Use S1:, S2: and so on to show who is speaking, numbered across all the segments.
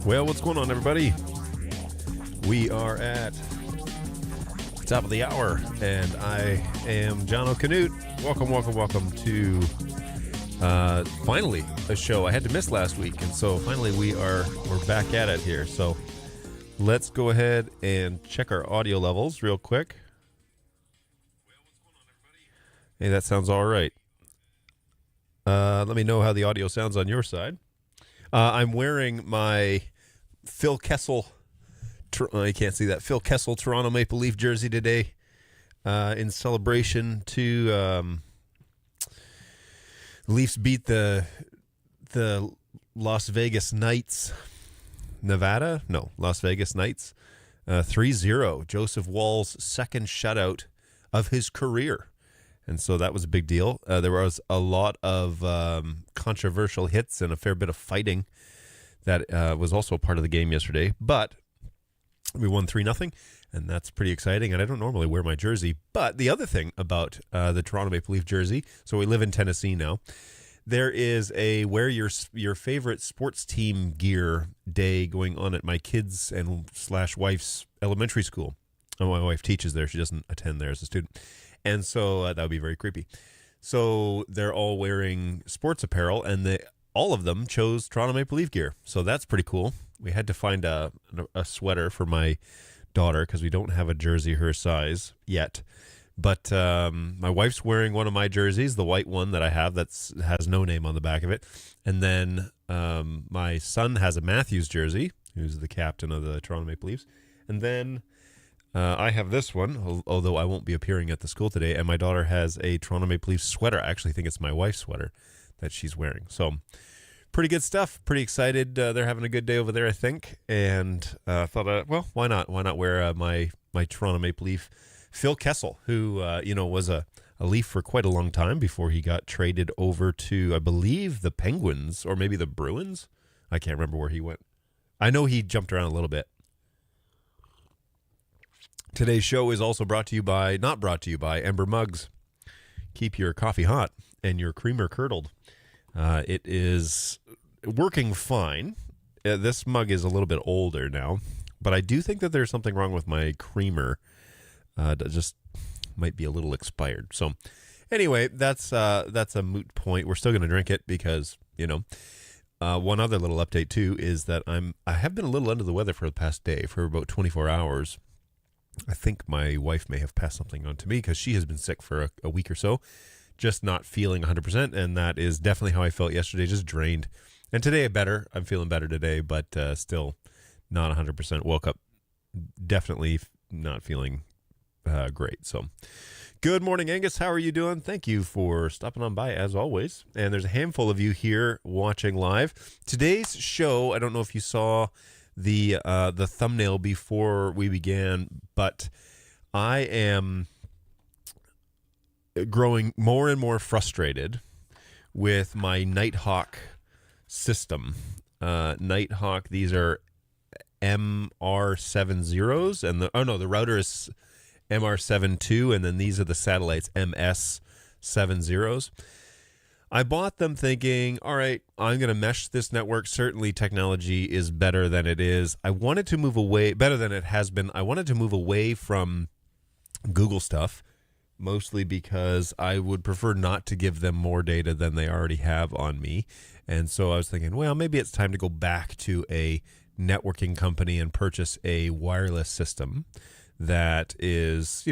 S1: Well, what's going on, everybody? We are at the top of the hour, and I am John O'Canute. Welcome to finally a show I had to miss last week, and so finally we're back at it here. So let's go ahead and check our audio levels real quick. Hey, that sounds all right. Let me know how the audio sounds on your side. I'm wearing my Phil Kessel, you can't see that, Phil Kessel Toronto Maple Leaf jersey today in celebration to Leafs beat the Las Vegas Knights, Las Vegas Knights 3-0. Joseph Woll's second shutout of his career. And so that was a big deal. There was a lot of controversial hits and a fair bit of fighting that was also a part of the game yesterday. But we won 3-0, and that's pretty exciting. And I don't normally wear my jersey. But the other thing about the Toronto Maple Leaf jersey, so we live in Tennessee now, there is a wear your favorite sports team gear day going on at my kids' and / wife's elementary school. Oh, my wife teaches there. She doesn't attend there as a student. And so that would be very creepy. So they're all wearing sports apparel, and all of them chose Toronto Maple Leaf gear. So that's pretty cool. We had to find a sweater for my daughter because we don't have a jersey her size yet. But my wife's wearing one of my jerseys, the white one that I have that has no name on the back of it. And then my son has a Matthews jersey, who's the captain of the Toronto Maple Leafs. And then I have this one, although I won't be appearing at the school today. And my daughter has a Toronto Maple Leafs sweater. I actually think it's my wife's sweater that she's wearing. So pretty good stuff. Pretty excited. They're having a good day over there, I think. And thought, well, why not? Why not wear my Toronto Maple Leaf Phil Kessel, who was a Leaf for quite a long time before he got traded over to, I believe, the Penguins or maybe the Bruins. I can't remember where he went. I know he jumped around a little bit. Today's show is also not brought to you by Ember Mugs. Keep your coffee hot and your creamer curdled. It is working fine. This mug is a little bit older now, but I do think that there's something wrong with my creamer. That just might be a little expired. So anyway, that's a moot point. We're still going to drink it because, one other little update too is that I have been a little under the weather for the past day, for about 24 hours. I think my wife may have passed something on to me because she has been sick for a week or so, just not feeling 100%. And that is definitely how I felt yesterday, just drained. And today I'm feeling better today, but still not 100%. Woke up definitely not feeling great. So good morning, Angus. How are you doing? Thank you for stopping on by as always. And there's a handful of you here watching live. Today's show, I don't know if you saw the thumbnail before we began, but I am growing more and more frustrated with my NightHawk system. NightHawk, these are MR70s, and the router is MR72, and then these are the satellites MS70s. I bought them thinking, all right, I'm going to mesh this network. Certainly technology is better than it is. I wanted to move away, better than it has been. I wanted to move away from Google stuff, mostly because I would prefer not to give them more data than they already have on me. And so I was thinking, well, maybe it's time to go back to a networking company and purchase a wireless system that is,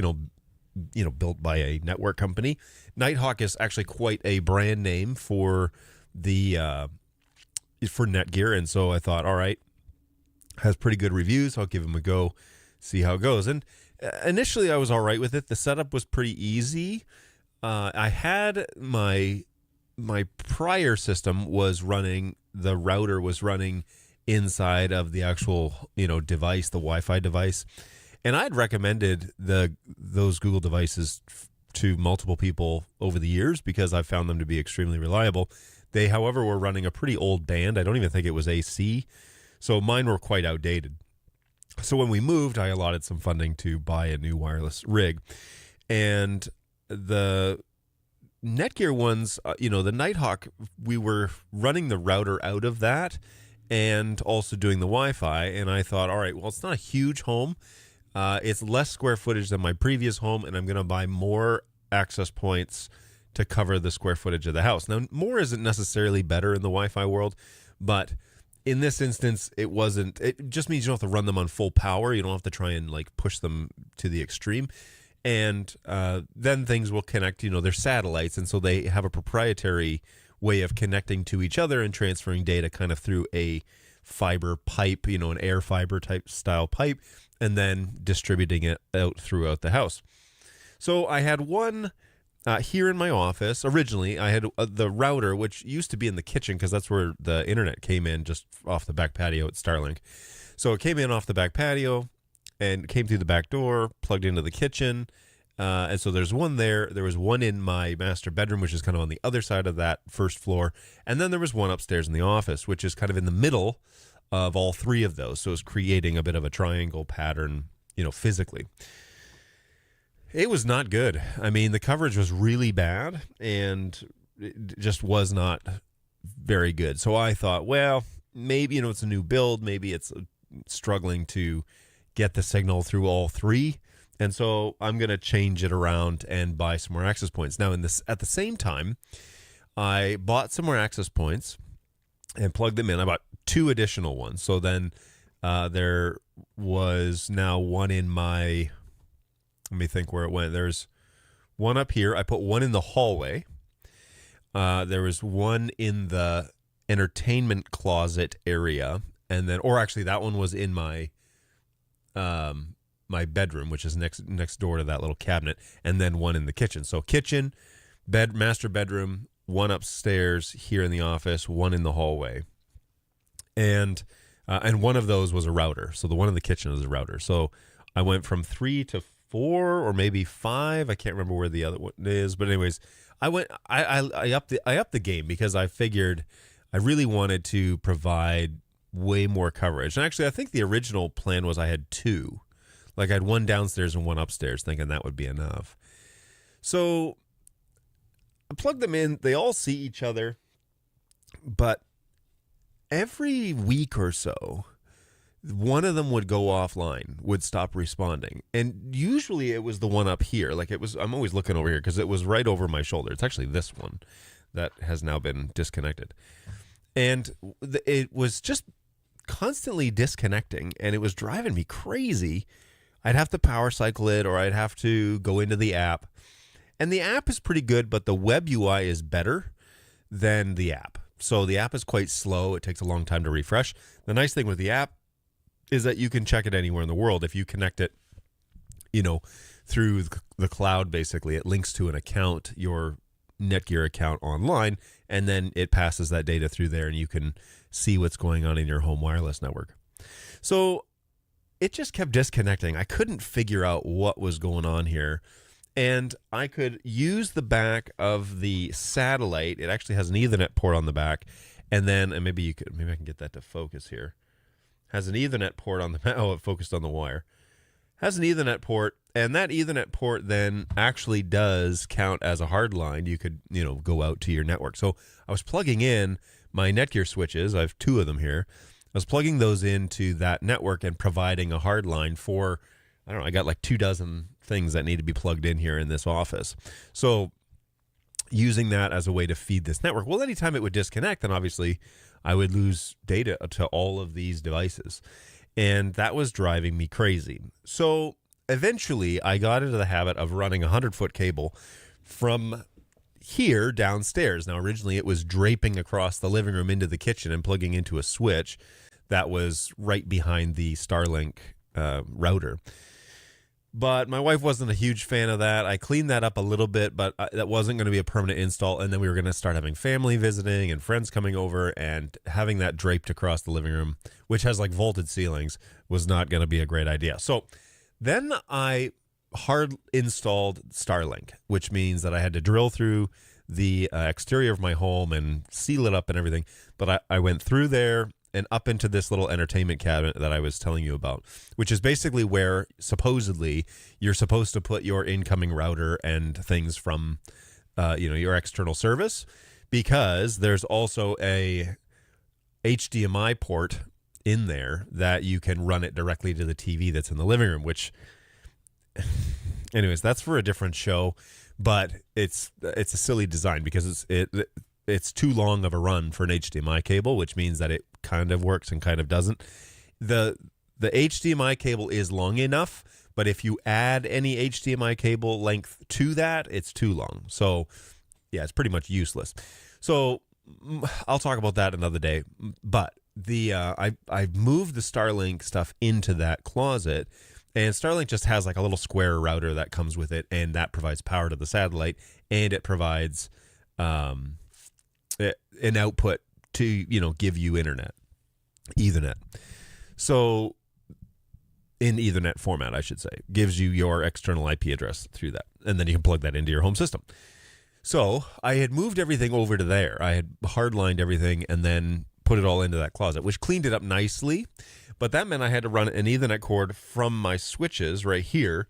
S1: built by a network company. NightHawk is actually quite a brand name for Netgear, and so I thought, all right, has pretty good reviews. I'll give them a go, see how it goes. And initially, I was all right with it. The setup was pretty easy. I had my prior system was running. The router was running inside of the actual device, the Wi-Fi device. And I'd recommended those Google devices to multiple people over the years because I found them to be extremely reliable. They, however, were running a pretty old band. I don't even think it was AC. So mine were quite outdated. So when we moved, I allotted some funding to buy a new wireless rig. And the Netgear ones, the NightHawk, we were running the router out of that and also doing the Wi-Fi. And I thought, all right, well, it's not a huge home. It's less square footage than my previous home, and I'm going to buy more access points to cover the square footage of the house. Now, more isn't necessarily better in the Wi-Fi world, but in this instance, it wasn't. It just means you don't have to run them on full power. You don't have to try and push them to the extreme. And then things will connect. They're satellites, and so they have a proprietary way of connecting to each other and transferring data kind of through a fiber pipe, an air fiber type style pipe, and then distributing it out throughout the house. So I had one here in my office. Originally, I had the router, which used to be in the kitchen because that's where the internet came in, just off the back patio at Starlink. So it came in off the back patio and came through the back door, plugged into the kitchen. And so there's one there. There was one in my master bedroom, which is kind of on the other side of that first floor. And then there was one upstairs in the office, which is kind of in the middle of all three of those. So it's creating a bit of a triangle pattern, physically. It was not good. I mean, the coverage was really bad and it just was not very good. So I thought, well, maybe, it's a new build. Maybe it's struggling to get the signal through all three. And so I'm going to change it around and buy some more access points. Now, at the same time, I bought some more access points and plugged them in. I bought 2 additional ones. So then there was now one in my, let me think where it went. There's one up here. I put one in the hallway. There was one in the entertainment closet area, and then, or actually, that one was in my my bedroom, which is next door to that little cabinet, and then one in the kitchen. So kitchen, master bedroom, one upstairs here in the office, one in the hallway, and one of those was a router. So the one in the kitchen is a router. So I went from 3 to 4 or maybe 5. I can't remember where the other one is, but anyways, I upped the game because I figured I really wanted to provide way more coverage. And actually, I think the original plan was I had 2. Like I had one downstairs and one upstairs, thinking that would be enough. So I plugged them in. They all see each other, but every week or so, one of them would go offline, would stop responding. And usually it was the one up here. Like it was, I'm always looking over here because it was right over my shoulder. It's actually this one that has now been disconnected. And it was just constantly disconnecting, and it was driving me crazy. I'd have to power cycle it, or I'd have to go into the app. And the app is pretty good, but the web UI is better than the app. So the app is quite slow. It takes a long time to refresh. The nice thing with the app is that you can check it anywhere in the world. If you connect it, through the cloud, basically, it links to an account, your Netgear account online, and then it passes that data through there, and you can see what's going on in your home wireless network. So it just kept disconnecting. I couldn't figure out what was going on here. And I could use the back of the satellite. It actually has an Ethernet port on the back. And maybe I can get that to focus here. Has an Ethernet port on the back. Oh, it focused on the wire. Has an Ethernet port. And that Ethernet port then actually does count as a hard line. You could, go out to your network. So I was plugging in my Netgear switches. I have 2 of them here. I was plugging those into that network and providing a hard line for, I got like 2 dozen things that need to be plugged in here in this office. So using that as a way to feed this network. Well, anytime it would disconnect, then obviously I would lose data to all of these devices. And that was driving me crazy. So eventually I got into the habit of running a 100-foot cable from here downstairs. Now, originally it was draping across the living room into the kitchen and plugging into a switch that was right behind the Starlink router. But my wife wasn't a huge fan of that. I cleaned that up a little bit, but that wasn't going to be a permanent install. And then we were going to start having family visiting and friends coming over, and having that draped across the living room, which has like vaulted ceilings, was not going to be a great idea. So then I hard installed Starlink, which means that I had to drill through the exterior of my home and seal it up and everything. But I went through there and up into this little entertainment cabinet that I was telling you about, which is basically where supposedly you're supposed to put your incoming router and things from, your external service, because there's also a HDMI port in there that you can run it directly to the TV that's in the living room, which, anyways, that's for a different show. But it's a silly design because it's too long of a run for an HDMI cable, which means that it kind of works and kind of doesn't. The HDMI cable is long enough, but if you add any HDMI cable length to that, it's too long. So yeah, it's pretty much useless. So I'll talk about that another day. But I moved the Starlink stuff into that closet, and Starlink just has like a little square router that comes with it, and that provides power to the satellite, and it provides an output to give you Ethernet. So in Ethernet format, I should say, gives you your external IP address through that, and then you can plug that into your home system. So I had moved everything over to there. I had hardlined everything and then put it all into that closet, which cleaned it up nicely. But that meant I had to run an Ethernet cord from my switches right here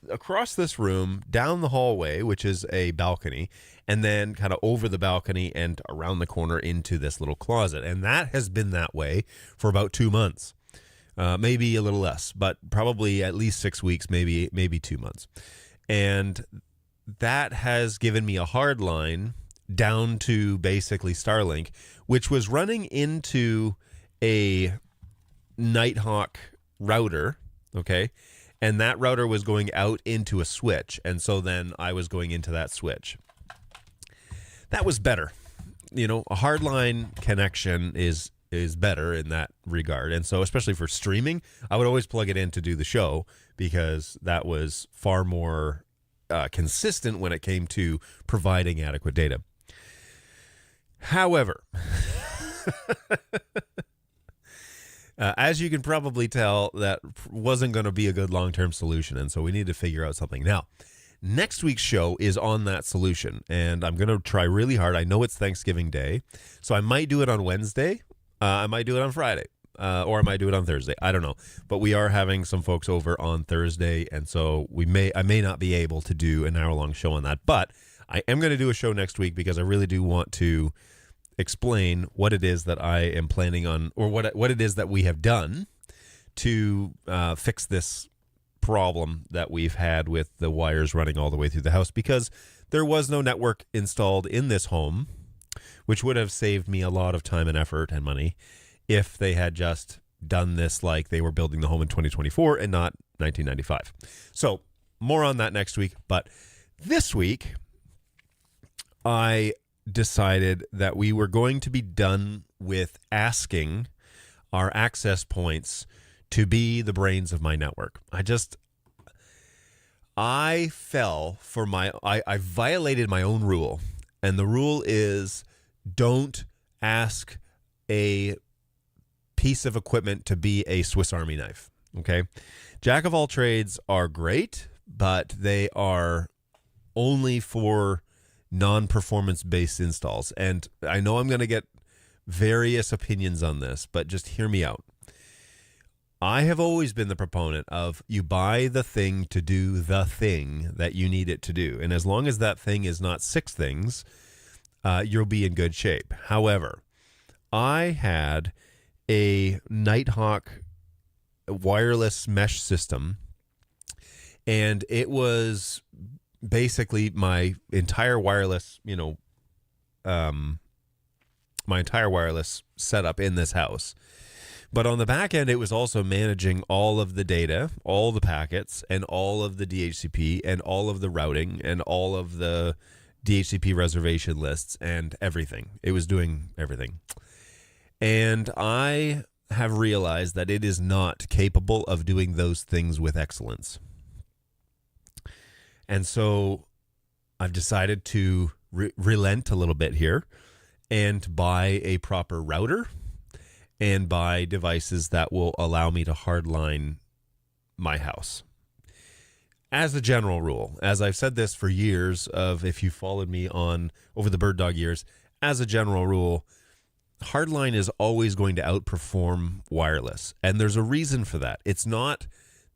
S1: across this room, down the hallway, which is a balcony, and then kind of over the balcony and around the corner into this little closet. And that has been that way for about 2 months, maybe a little less, but probably at least 6 weeks, maybe 2 months. And that has given me a hard line down to basically Starlink, which was running into a NightHawk router, okay? and that router was going out into a switch, and so then I was going into that switch. That was better. You know, a hardline connection is better in that regard. And so especially for streaming, I would always plug it in to do the show because that was far more consistent when it came to providing adequate data. However, as you can probably tell, that wasn't going to be a good long-term solution, and so we need to figure out something. Now, next week's show is on that solution, and I'm going to try really hard. I know it's Thanksgiving Day, so I might do it on Wednesday. I might do it on Friday, or I might do it on Thursday. I don't know. But we are having some folks over on Thursday, and so I may not be able to do an hour-long show on that. But I am going to do a show next week because I really do want to explain what it is that I am planning on, or what it is that we have done to fix this problem that we've had with the wires running all the way through the house, because there was no network installed in this home, which would have saved me a lot of time and effort and money if they had just done this like they were building the home in 2024 and not 1995. So more on that next week. But this week, I decided that we were going to be done with asking our access points to be the brains of my network. I fell for I violated my own rule. And the rule is don't ask a piece of equipment to be a Swiss Army knife. Okay. Jack of all trades are great, but they are only for non-performance based installs. And I know I'm going to get various opinions on this, but just hear me out. I have always been the proponent of you buy the thing to do the thing that you need it to do. And as long as that thing is not 6 things, you'll be in good shape. However, I had a NightHawk wireless mesh system, and it was basically my entire wireless, my entire wireless setup in this house. But on the back end, it was also managing all of the data, all the packets, and all of the DHCP, and all of the routing, and all of the DHCP reservation lists, and everything. It was doing everything. And I have realized that it is not capable of doing those things with excellence. And so I've decided to relent a little bit here and buy a proper router and buy devices that will allow me to hardline my house. As a general rule, as I've said this for years, if you followed me on over the BirdDog years, as a general rule, hardline is always going to outperform wireless. And there's a reason for that. It's not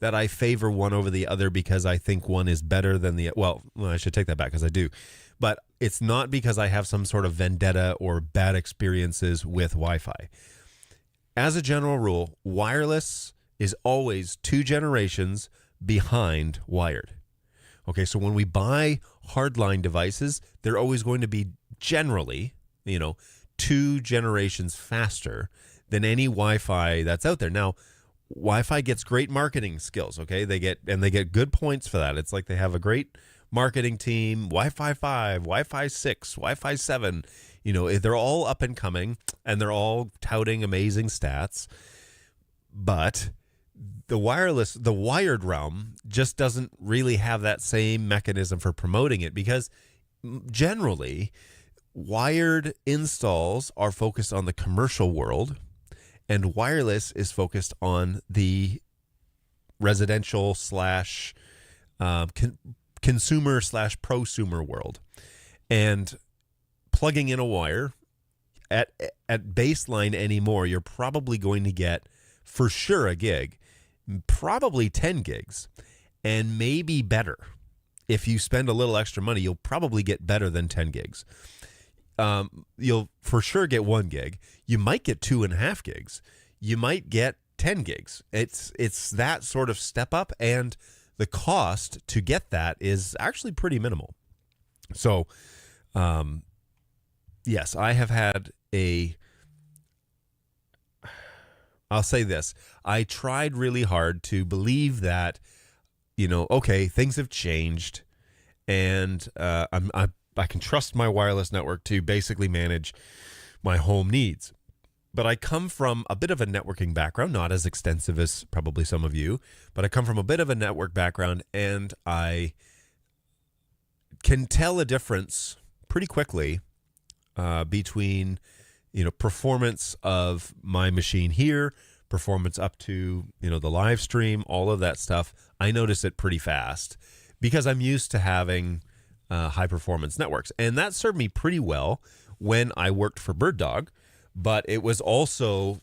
S1: that I favor one over the other because I think one is better than the, well, I should take that back because I do. But it's not because I have some sort of vendetta or bad experiences with Wi-Fi. As a general rule, wireless is always 2 generations behind wired. Okay, so when we buy hardline devices, they're always going to be generally, 2 generations faster than any Wi-Fi that's out there. Now, Wi-Fi gets great marketing skills, okay? They get good points for that. It's like they have a great marketing team, Wi-Fi 5, Wi-Fi 6, Wi-Fi 7. They're all up and coming, and they're all touting amazing stats. But the wired realm just doesn't really have that same mechanism for promoting it, because generally wired installs are focused on the commercial world, and wireless is focused on the residential slash consumer slash prosumer world. And plugging in a wire at baseline anymore, you're probably going to get for sure a gig, probably 10 gigs, and maybe better. If you spend a little extra money, you'll probably get better than 10 gigs. You'll for sure get 1 gig. You might get 2.5 gigs. You might get 10 gigs. It's that sort of step up, and the cost to get that is actually pretty minimal. So, yes, I have had I'll say this. I tried really hard to believe that okay, things have changed, and I can trust my wireless network to basically manage my home needs. But I come from a bit of a networking background, not as extensive as probably some of you, but I come from a bit of a network background, and I can tell a difference pretty quickly between, performance of my machine here, performance up to, the live stream, all of that stuff. I notice it pretty fast because I'm used to having high performance networks. And that served me pretty well when I worked for BirdDog, but it was also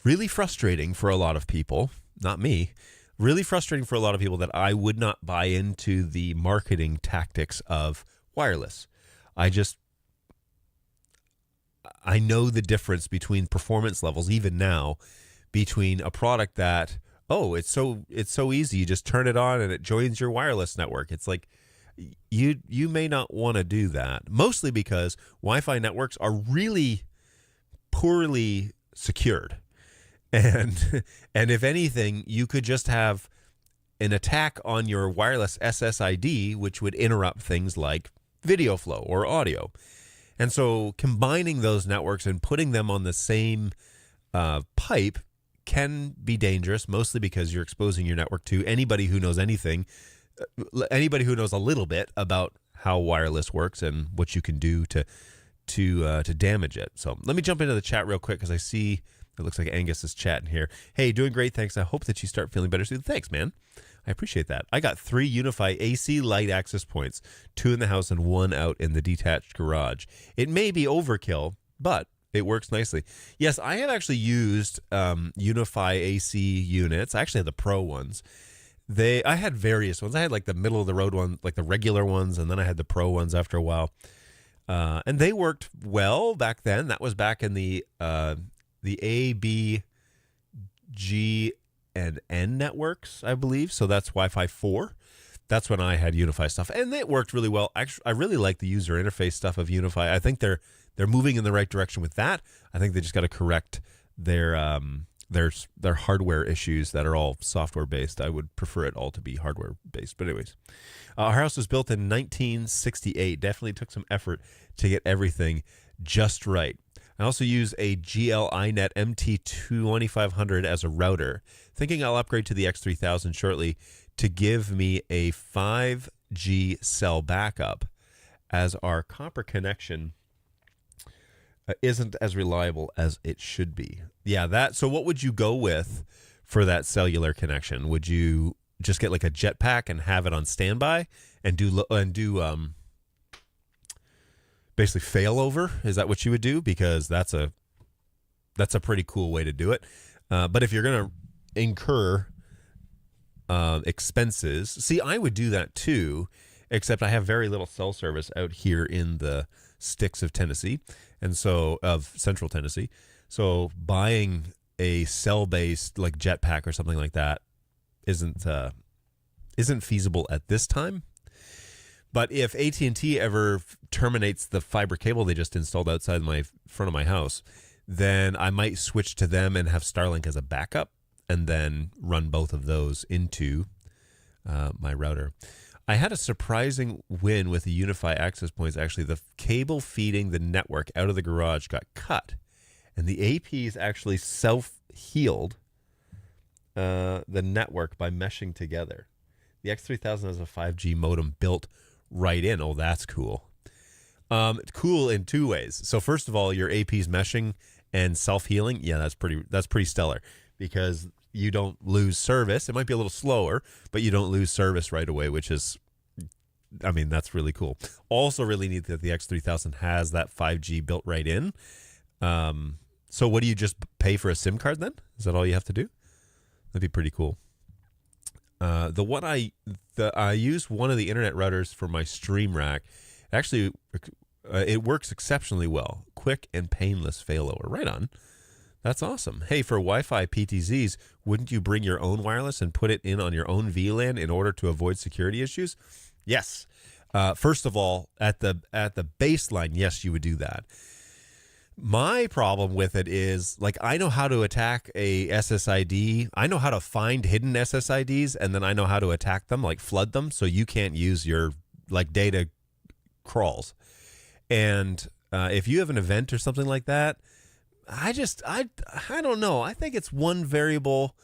S1: really frustrating for a lot of people, not me, really frustrating for a lot of people that I would not buy into the marketing tactics of wireless. I know the difference between performance levels, even now, between a product that, it's so easy. You just turn it on and it joins your wireless network. It's like, you may not want to do that, mostly because Wi-Fi networks are really poorly secured. And if anything, you could just have an attack on your wireless SSID, which would interrupt things like video flow or audio. And so combining those networks and putting them on the same pipe can be dangerous, mostly because you're exposing your network to anybody who knows anything, anybody who knows a little bit about how wireless works and what you can do to damage it. So let me jump into the chat real quick because I see it looks like Angus is chatting here. Hey, doing great, thanks. I hope that you start feeling better soon. Thanks, man. I appreciate that. I got 3 Unify AC light access points, 2 in the house and 1 out in the detached garage. It may be overkill, but it works nicely. Yes, I have actually used Unify AC units. I actually had the Pro ones. I had various ones. I had like the middle of the road one, like the regular ones, and then I had the Pro ones after a while. And they worked well back then. That was back in the A, B, G, and N networks, I believe. So that's Wi-Fi 4. That's when I had Unify stuff, and it worked really well. Actually, I really like the user interface stuff of Unify. I think they're moving in the right direction with that. I think they just got to correct their hardware issues that are all software based. I would prefer it all to be hardware based. But anyways, our house was built in 1968. Definitely took some effort to get everything just right. I also use a GL-iNet MT2500 as a router, thinking I'll upgrade to the X3000 shortly to give me a 5G cell backup, as our copper connection isn't as reliable as it should be. Yeah, so what would you go with for that cellular connection? Would you just get like a jetpack and have it on standby and do basically failover? Is that what you would do? Because that's a pretty cool way to do it. But if you're going to incur expenses, see, I would do that too, except I have very little cell service out here in the sticks of Tennessee, and so of Central Tennessee. So buying a cell-based like jetpack or something like that isn't feasible at this time. But if AT&T ever terminates the fiber cable they just installed outside my front of my house, then I might switch to them and have Starlink as a backup, and then run both of those into my router. I had a surprising win with the Unify access points. Actually, the cable feeding the network out of the garage got cut, and the APs actually self-healed the network by meshing together. The X3000 has a 5G modem built right in. Oh, that's cool. Cool in 2 ways. So first of all, your APs meshing and self-healing. Yeah, that's pretty stellar, because you don't lose service. It might be a little slower, but you don't lose service right away, which is, that's really cool. Also really neat that the X3000 has that 5G built right in. So what do you just pay for a SIM card then? Is that all you have to do? That'd be pretty cool. I use one of the internet routers for my stream rack. Actually, it works exceptionally well. Quick and painless failover. Right on. That's awesome. Hey, for Wi-Fi PTZs, wouldn't you bring your own wireless and put it in on your own VLAN in order to avoid security issues? Yes. First of all, at the baseline, yes, you would do that. My problem with it is, like, I know how to attack a SSID. I know how to find hidden SSIDs, and then I know how to attack them, like flood them, so you can't use your like data crawls. And if you have an event or something like that, I don't know. I think it's one variable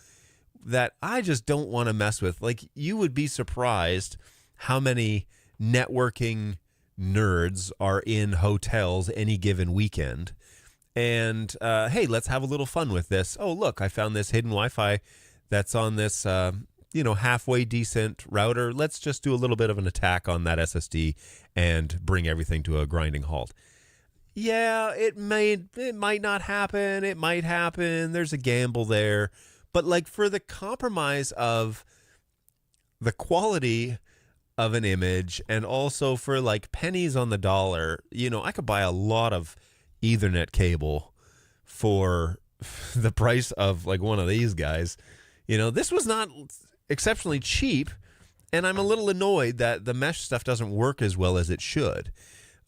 S1: that I just don't want to mess with. Like, you would be surprised how many networking nerds are in hotels any given weekend. And hey, let's have a little fun with this. Oh, look, I found this hidden Wi-Fi that's on this, halfway decent router. Let's just do a little bit of an attack on that SSD and bring everything to a grinding halt. Yeah, it might not happen. It might happen. There's a gamble there. But like, for the compromise of the quality of an image, and also for like pennies on the dollar, I could buy a lot of Ethernet cable for the price of like one of these guys. This was not exceptionally cheap, and I'm a little annoyed that the mesh stuff doesn't work as well as it should.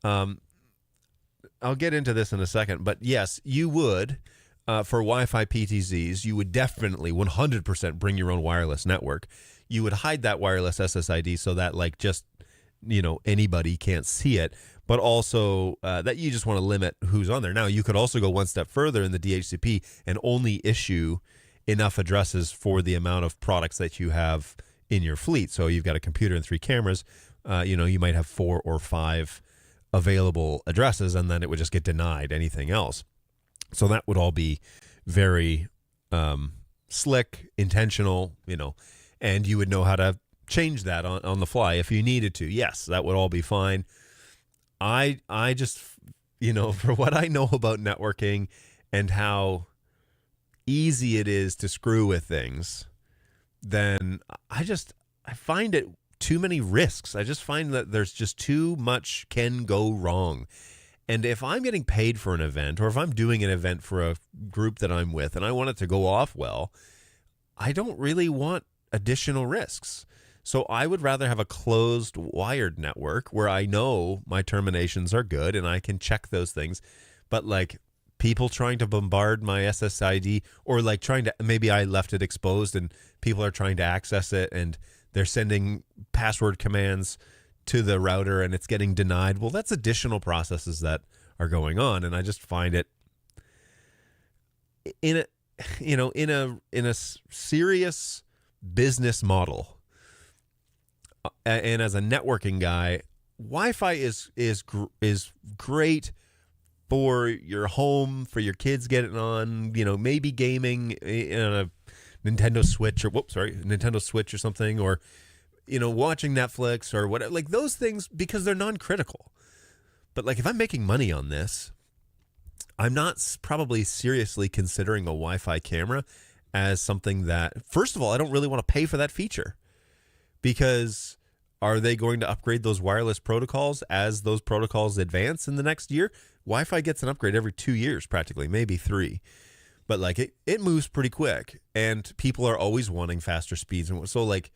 S1: I'll get into this in a second, but yes, you would, for Wi-Fi PTZs, you would definitely 100% bring your own wireless network. You would hide that wireless SSID so that like just, anybody can't see it, but also that you just want to limit who's on there. Now, you could also go one step further in the DHCP and only issue enough addresses for the amount of products that you have in your fleet. So you've got a computer and 3 cameras, you might have 4 or 5 available addresses, and then it would just get denied anything else. So that would all be very slick, intentional, and you would know how to change that on the fly if you needed to. Yes, that would all be fine. I just, for what I know about networking and how easy it is to screw with things, then I find it too many risks. I just find that there's just too much can go wrong. And if I'm getting paid for an event, or if I'm doing an event for a group that I'm with and I want it to go off well, I don't really want additional risks. So I would rather have a closed wired network where I know my terminations are good and I can check those things. But like, people trying to bombard my SSID, or like maybe I left it exposed and people are trying to access it and they're sending password commands to the router and it's getting denied. Well, that's additional processes that are going on. And I just find it in a serious business model. And as a networking guy, Wi-Fi is great for your home, for your kids getting on, maybe gaming in a Nintendo Switch or something, or watching Netflix or whatever, like those things, because they're non-critical. But like, if I'm making money on this, I'm not probably seriously considering a Wi-Fi camera as something that, first of all, I don't really want to pay for that feature, because are they going to upgrade those wireless protocols as those protocols advance in the next year? Wi-Fi gets an upgrade every 2 years, practically, maybe 3. But like, it moves pretty quick, and people are always wanting faster speeds. And so like,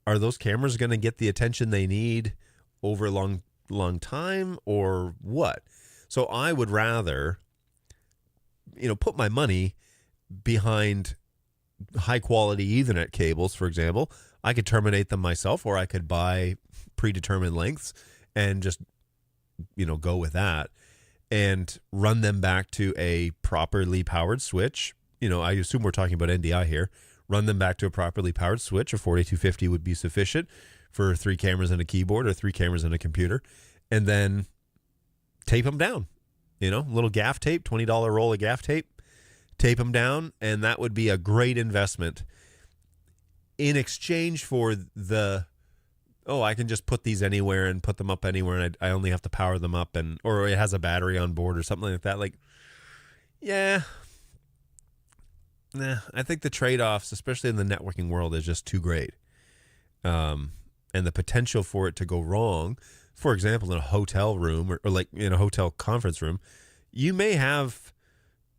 S1: are those cameras going to get the attention they need over a long time, or what? So I would rather, put my money behind high quality Ethernet cables, for example. I could terminate them myself, or I could buy predetermined lengths and just, go with that and run them back to a properly powered switch. I assume we're talking about NDI here. Run them back to a properly powered switch. A 4250 would be sufficient for 3 cameras and a keyboard, or 3 cameras and a computer, and then tape them down. Little gaff tape, $20 roll of gaff tape, tape them down, and that would be a great investment in exchange for I can just put these anywhere and put them up anywhere, and I only have to power them up, or it has a battery on board or something like that. Like, yeah. I think the trade-offs, especially in the networking world, is just too great. And the potential for it to go wrong, for example, in a hotel room, or like in a hotel conference room, you may have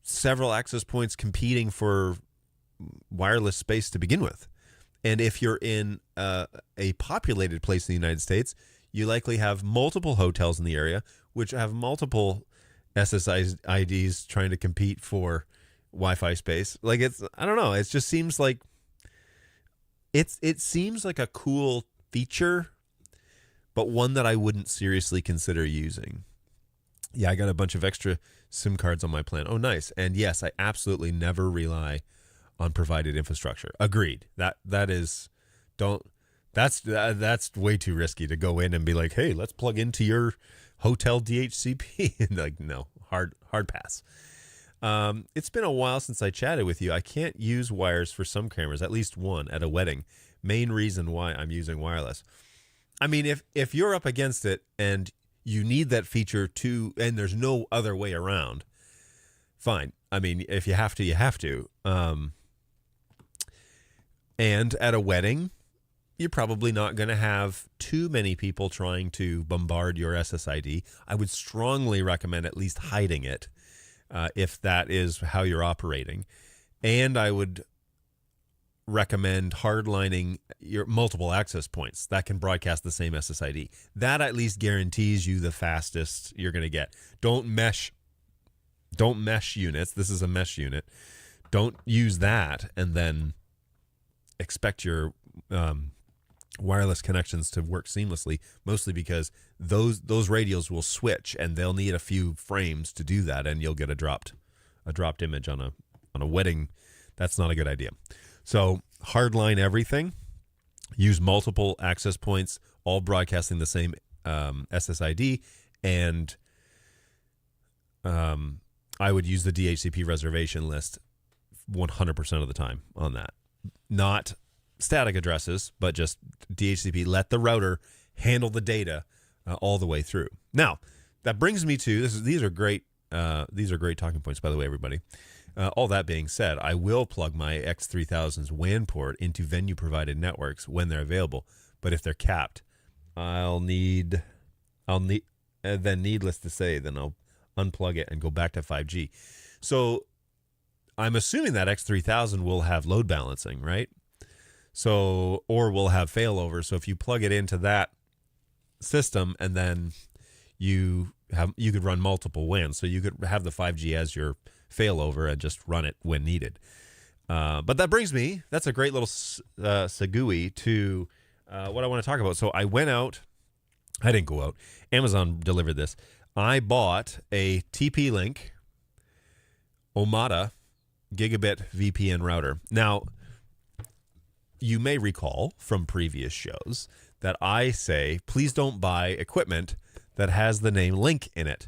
S1: several access points competing for wireless space to begin with. And if you're in a populated place in the United States, you likely have multiple hotels in the area, which have multiple SSIDs trying to compete for Wi-Fi space. Like I don't know. It just seems like it seems like a cool feature, but one that I wouldn't seriously consider using. Yeah, I got a bunch of extra SIM cards on my plan. Oh, nice. And yes, I absolutely never rely on provided infrastructure. Agreed. That's way too risky to go in and be like, hey, let's plug into your hotel DHCP. And like, no, hard pass. It's been a while since I chatted with you. I can't use wires for some cameras, at least one at a wedding. Main reason why I'm using wireless. I mean, if you're up against it and you need that feature to, and there's no other way around, fine. I mean, if you have to, you have to. And at a wedding, you're probably not going to have too many people trying to bombard your SSID. I would strongly recommend at least hiding it if that is how you're operating. And I would recommend hardlining your multiple access points that can broadcast the same SSID. That at least guarantees you the fastest you're going to get. Don't mesh units. This is a mesh unit. Don't use that and then expect your wireless connections to work seamlessly, mostly because those radios will switch and they'll need a few frames to do that, and you'll get a dropped image on a wedding. That's not a good idea. So hardline everything, use multiple access points, all broadcasting the same SSID, and I would use the DHCP reservation list 100% of the time on that. Not static addresses, but just DHCP. Let the router handle the data all the way through. Now, that brings me to these are great talking points, by the way, everybody. All that being said, I will plug my X3000's WAN port into venue provided networks when they're available. But if they're capped, then needless to say, then I'll unplug it and go back to 5G. So I'm assuming that X3000 will have load balancing, right? So, or will have failover. So if you plug it into that system and then you could run multiple WANs. So you could have the 5G as your failover and just run it when needed. But that's a great little segue to what I want to talk about. So I didn't go out. Amazon delivered this. I bought a TP-LINK OMADA gigabit VPN router. Now, you may recall from previous shows that I say, please don't buy equipment that has the name Link in it.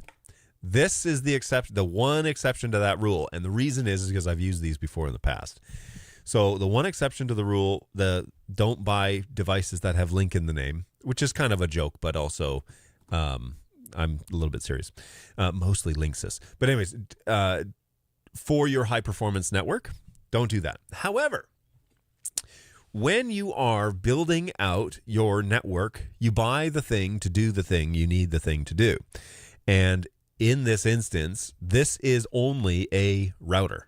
S1: This is the one exception to that rule. And the reason is because I've used these before in the past. So the one exception to the rule, the don't buy devices that have Link in the name, which is kind of a joke, but also I'm a little bit serious. Mostly Linksys. But anyways, for your high performance network, don't do that. However, when you are building out your network, you buy the thing to do the thing you need the thing to do. And in this instance, this is only a router.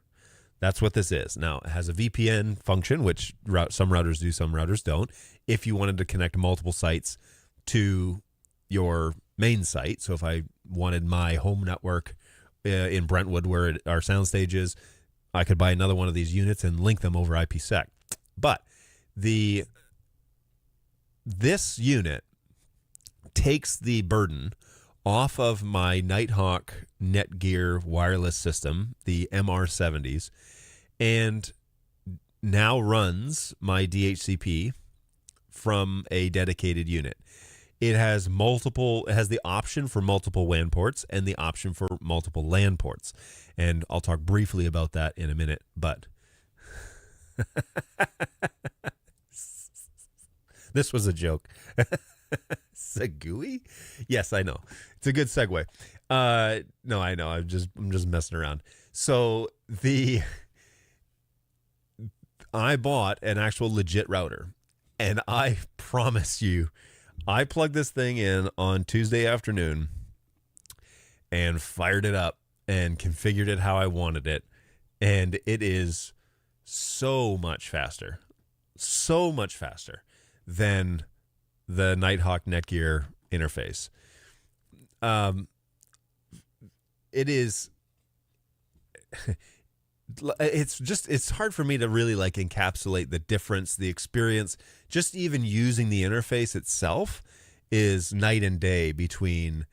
S1: That's what this is. Now, it has a VPN function, which some routers do, some routers don't. If you wanted to connect multiple sites to your main site, so if I wanted my home network in Brentwood, where our soundstage is, I could buy another one of these units and link them over IPsec. But this unit takes the burden off of my NightHawk Netgear wireless system, the MR70s, and now runs my DHCP from a dedicated unit. It has the option for multiple WAN ports and the option for multiple LAN ports. And I'll talk briefly about that in a minute, but this was a joke. Segui? Yes, I know. It's a good segue. No, I know. I'm just messing around. So I bought an actual legit router, and I promise you, I plugged this thing in on Tuesday afternoon and fired it up and configured it how I wanted it, and it is so much faster than the NightHawk Netgear interface. it is. It's hard for me to really like encapsulate the difference, the experience. Just even using the interface itself is night and day between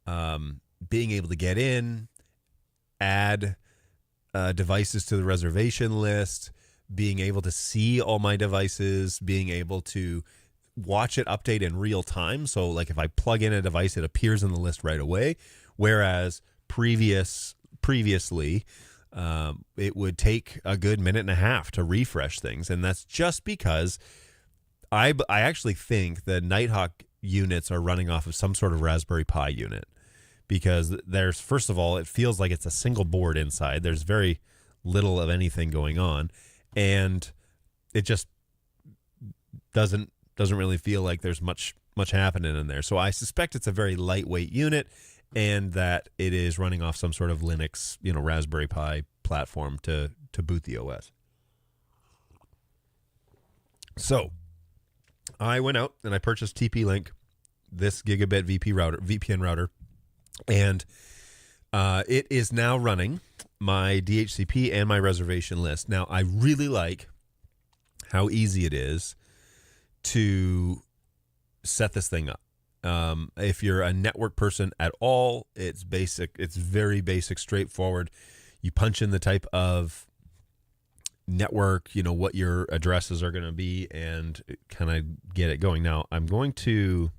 S1: being able to get in, add devices to the reservation list, being able to see all my devices, being able to watch it update in real time. So like if I plug in a device, it appears in the list right away. Whereas previously, it would take a good minute and a half to refresh things. And that's just because I actually think the NightHawk units are running off of some sort of Raspberry Pi unit, because there's, first of all, it feels like it's a single board inside. There's very little of anything going on, and it just doesn't really feel like there's much happening in there. So I suspect it's a very lightweight unit, and that it is running off some sort of Linux, Raspberry Pi platform to boot the OS. So I went out and I purchased TP-LINK, this gigabit VPN router, and it is now running my DHCP and my reservation list. Now, I really like how easy it is to set this thing up. If you're a network person at all, it's basic. It's very basic, straightforward. You punch in the type of network, what your addresses are going to be, and kind of get it going. Now, I'm going to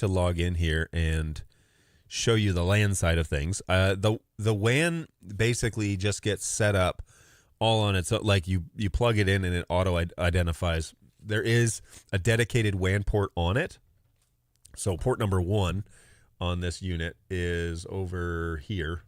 S1: log in here and show you the LAN side of things. The WAN basically just gets set up all on its own. Like you plug it in and it auto identifies. There is a dedicated WAN port on it. So port number 1 on this unit is over here,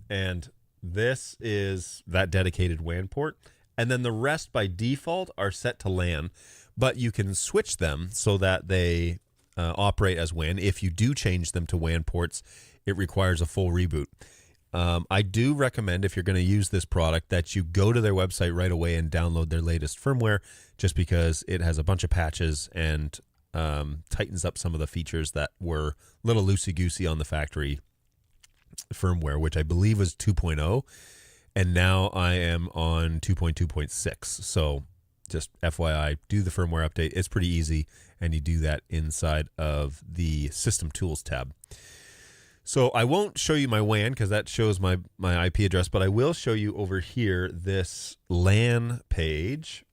S1: and this is that dedicated WAN port. And then the rest by default are set to LAN, but you can switch them so that they operate as WAN. If you do change them to WAN ports, it requires a full reboot. I do recommend, if you're going to use this product, that you go to their website right away and download their latest firmware, just because it has a bunch of patches and tightens up some of the features that were a little loosey-goosey on the factory firmware, which I believe was 2.0, and now I am on 2.2.6. So just FYI, do the firmware update. It's pretty easy, and you do that inside of the System Tools tab. So I won't show you my WAN because that shows my IP address, but I will show you over here this LAN page.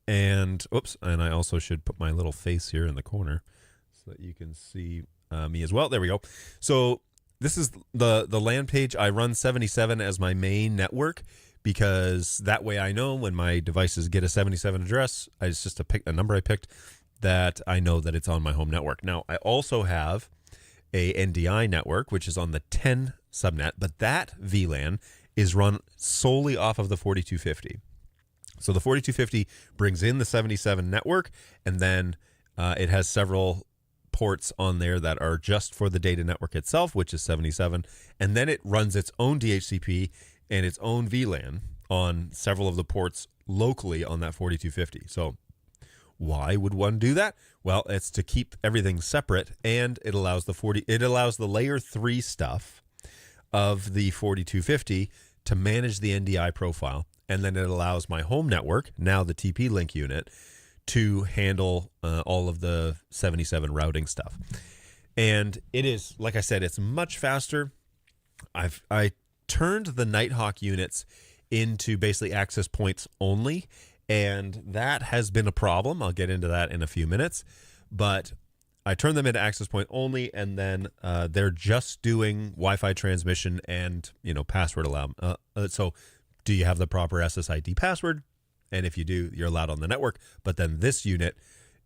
S1: And and I also should put my little face here in the corner so that you can see me as well. There we go. So this is the LAN page. I run 77 as my main network, because that way I know when my devices get a 77 address, it's just a number I picked, that I know that it's on my home network. Now, I also have a NDI network, which is on the 10 subnet, but that VLAN is run solely off of the 4250. So the 4250 brings in the 77 network, and then it has several ports on there that are just for the data network itself, which is 77, and then it runs its own DHCP and its own VLAN on several of the ports locally on that 4250. So why would one do that? Well, it's to keep everything separate, and it allows the layer 3 stuff of the 4250 to manage the NDI profile, and then it allows my home network, now the TP-LINK unit, to handle all of the 77 routing stuff. And it is, like I said, it's much faster. I turned the NightHawk units into basically access points only, and that has been a problem. I'll get into that in a few minutes, but I turned them into access point only, and then they're just doing Wi-Fi transmission and password allow. So do you have the proper SSID password? And if you do, you're allowed on the network. But then this unit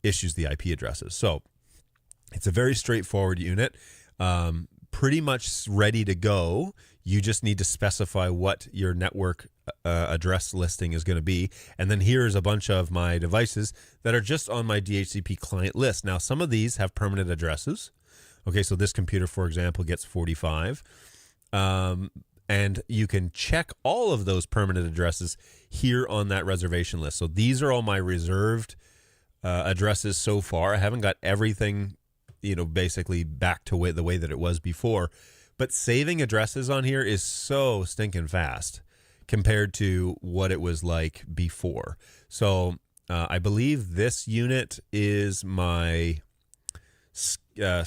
S1: issues the IP addresses. So it's a very straightforward unit, pretty much ready to go. You just need to specify what your network address listing is going to be. And then here's a bunch of my devices that are just on my DHCP client list. Now, some of these have permanent addresses. Okay, so this computer, for example, gets 45. And you can check all of those permanent addresses here on that reservation list. So these are all my reserved addresses so far. I haven't got everything basically back to the way that it was before. But saving addresses on here is so stinking fast compared to what it was like before. So I believe this unit is my I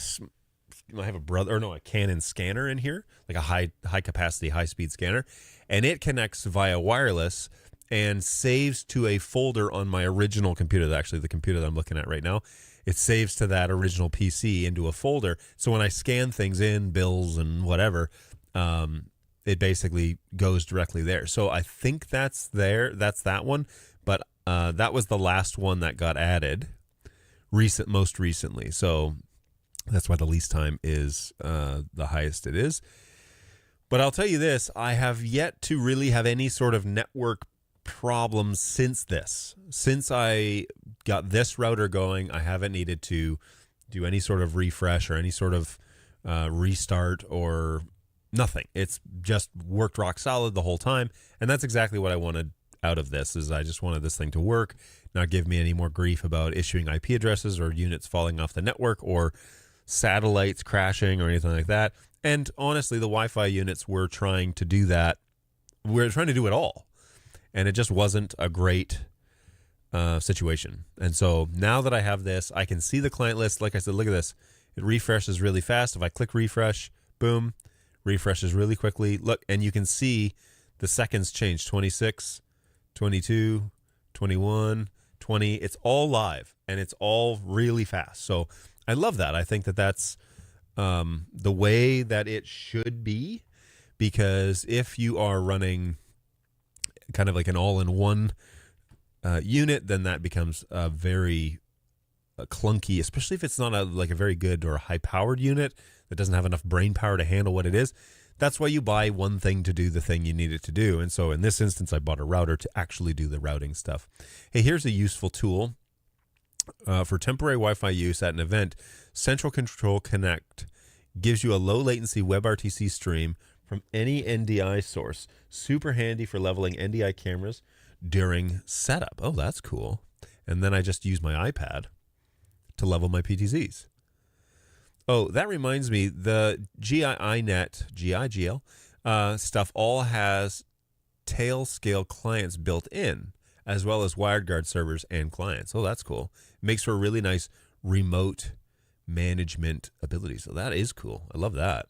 S1: have a Canon scanner in here, like a high capacity, high speed scanner, and it connects via wireless and saves to a folder on my original computer. Actually, the computer that I'm looking at right now, it saves to that original PC into a folder. So when I scan things in, bills and whatever, it basically goes directly there. So I think that's that one, but that was the last one that got added most recently. So that's why the lease time is the highest it is. But I'll tell you this, I have yet to really have any sort of network problems since this. Since I got this router going, I haven't needed to do any sort of refresh or any sort of restart or nothing. It's just worked rock solid the whole time. And that's exactly what I wanted out of this, is I just wanted this thing to work, not give me any more grief about issuing IP addresses or units falling off the network or satellites crashing or anything like that. And honestly, the Wi-Fi units were trying to do that. We're trying to do it all. And it just wasn't a great situation. And so now that I have this, I can see the client list. Like I said, look at this. It refreshes really fast. If I click refresh, boom, refreshes really quickly. Look, and you can see the seconds change. 26, 22, 21, 20. It's all live, and it's all really fast. So I love that. I think that that's the way that it should be, because if you are running kind of like an all-in-one unit, then that becomes very clunky, especially if it's not a very good or high-powered unit that doesn't have enough brain power to handle what it is. That's why you buy one thing to do the thing you need it to do. And so in this instance, I bought a router to actually do the routing stuff. Hey, here's a useful tool for temporary Wi-Fi use at an event. Central Control Connect gives you a low-latency WebRTC stream from any NDI source. Super handy for leveling NDI cameras during setup. Oh, that's cool. And then I just use my iPad to level my PTZs. Oh, that reminds me, the GIGL stuff all has tail scale clients built in, as well as WiredGuard servers and clients. Oh, that's cool. Makes for a really nice remote management ability. So that is cool. I love that.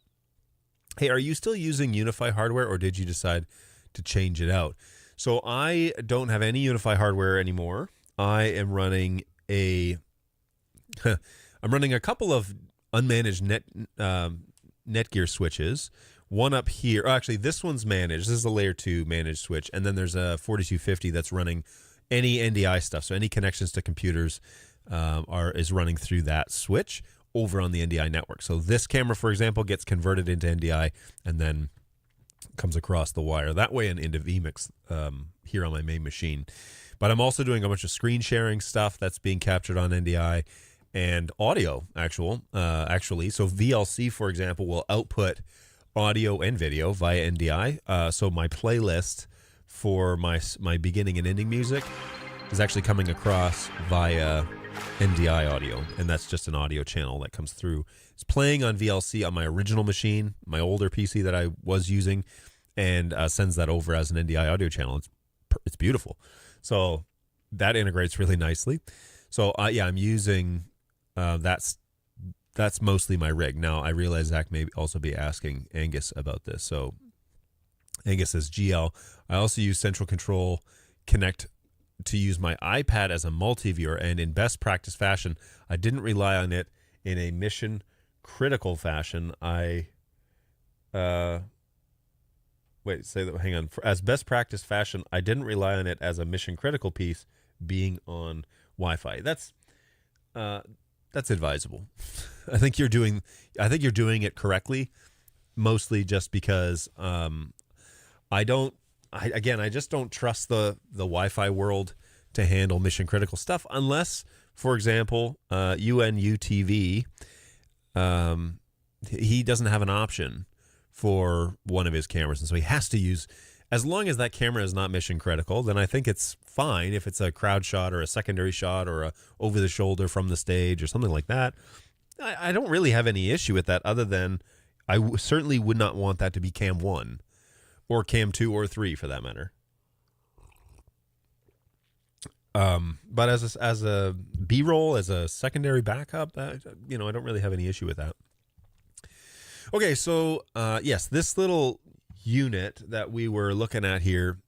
S1: Hey, are you still using Unify hardware, or did you decide to change it out? So I don't have any Unify hardware anymore. I am running a couple of unmanaged Netgear switches. One up here. Oh, actually, this one's managed. This is a layer 2 managed switch. And then there's a 4250 that's running any NDI stuff. So any connections to computers is running through that switch over on the NDI network. So this camera, for example, gets converted into NDI and then comes across the wire that way and into vMix here on my main machine. But I'm also doing a bunch of screen sharing stuff that's being captured on NDI and audio actually. So VLC, for example, will output audio and video via NDI. So my playlist for my beginning and ending music is actually coming across via NDI audio, and that's just an audio channel that comes through. It's playing on VLC on my original machine, my older PC that I was using, and sends that over as an NDI audio channel. It's beautiful. So that integrates really nicely. So yeah, I'm using that's mostly my rig. Now I realize Zach may also be asking Angus about this. So Angus says, GL, I also use Central Control Connect to use my iPad as a multi-viewer, and in best practice fashion, I didn't rely on it in a mission critical fashion. As best practice fashion, I didn't rely on it as a mission critical piece being on Wi-Fi. That's advisable. I think you're doing it correctly, mostly just because I just don't trust the Wi-Fi world to handle mission critical stuff unless, for example, UNUTV, he doesn't have an option for one of his cameras, and so he has to use, as long as that camera is not mission critical, then I think it's fine. If it's a crowd shot or a secondary shot or a over the shoulder from the stage or something like that, I don't really have any issue with that other than certainly would not want that to be cam 1 or cam 2 or 3 for that matter. But as a B-roll, as a secondary backup, I don't really have any issue with that. Okay, so yes, this little unit that we were looking at here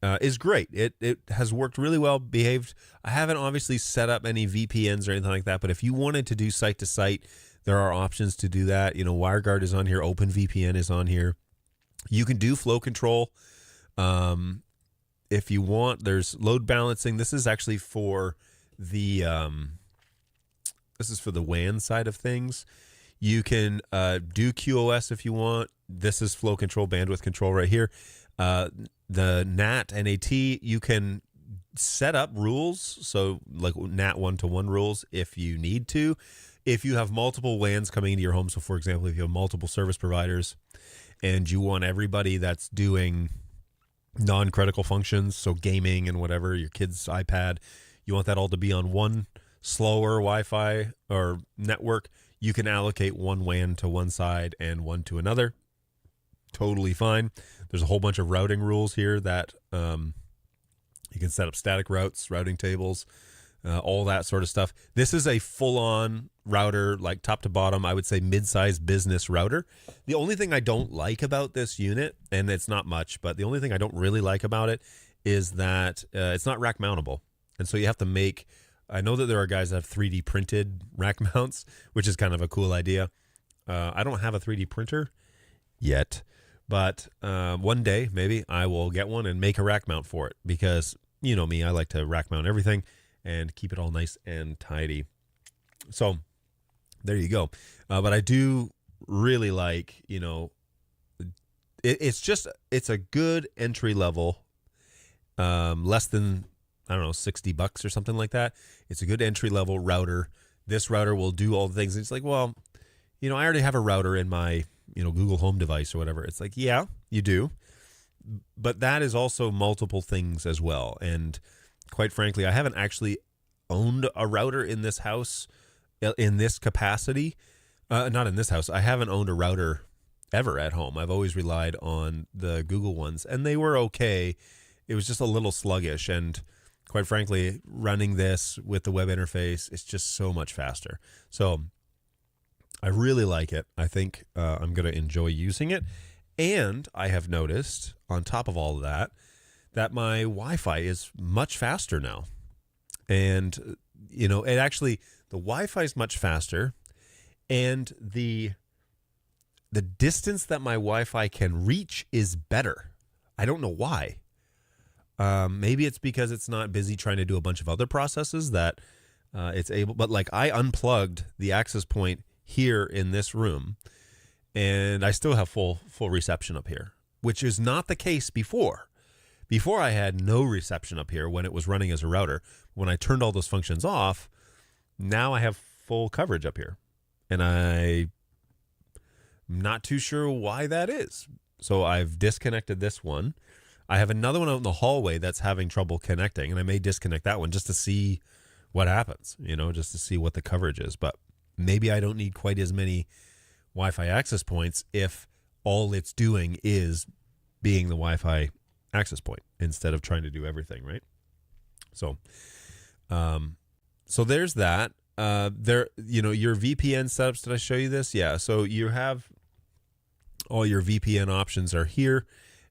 S1: is great. It has worked really well, behaved. I haven't obviously set up any VPNs or anything like that, but if you wanted to do site to site, there are options to do that. WireGuard is on here, OpenVPN is on here. You can do flow control. If you want, there's load balancing. This is actually for the WAN side of things. You can do QoS if you want. This is flow control, bandwidth control right here. The NAT, you can set up rules. So like NAT 1-to-1 rules if you need to. If you have multiple WANs coming into your home, so for example, if you have multiple service providers and you want everybody that's doing non-critical functions, so gaming and whatever, your kid's iPad, you want that all to be on one slower Wi-Fi or network, you can allocate one WAN to one side and one to another. Totally fine. There's a whole bunch of routing rules here that you can set up static routes, routing tables, all that sort of stuff. This is a full-on router, like top to bottom, I would say mid-sized business router. The only thing I don't like about this unit, and it's not much, but the only thing I don't really like about it is that it's not rack mountable. And so you have to make, I know that there are guys that have 3D printed rack mounts, which is kind of a cool idea. I don't have a 3D printer yet, but one day maybe I will get one and make a rack mount for it, because you know me, I like to rack mount everything and keep it all nice and tidy. So there you go. But I do really like, it's a good entry level, less than, I don't know, $60 or something like that. It's a good entry level router. This router will do all the things. It's like, well, I already have a router in my, Google Home device or whatever. It's like, yeah, you do. But that is also multiple things as well. And quite frankly, I haven't actually owned a router in this house in this capacity. Not in this house. I haven't owned a router ever at home. I've always relied on the Google ones, and they were okay. It was just a little sluggish. And quite frankly, running this with the web interface, it's just so much faster. So I really like it. I think I'm going to enjoy using it. And I have noticed, on top of all of that, that my Wi-Fi is much faster now. And, it actually, the Wi-Fi is much faster, and the distance that my Wi-Fi can reach is better. I don't know why. Maybe it's because it's not busy trying to do a bunch of other processes that it's able, but like I unplugged the access point here in this room, and I still have full reception up here, which is not the case before. Before I had no reception up here when it was running as a router. When I turned all those functions off, now I have full coverage up here. And I'm not too sure why that is. So I've disconnected this one. I have another one out in the hallway that's having trouble connecting, and I may disconnect that one just to see what happens, just to see what the coverage is. But maybe I don't need quite as many Wi-Fi access points if all it's doing is being the Wi-Fi access point instead of trying to do everything, right? So there's that. Your VPN setups, did I show you this? Yeah. So you have all your VPN options are here,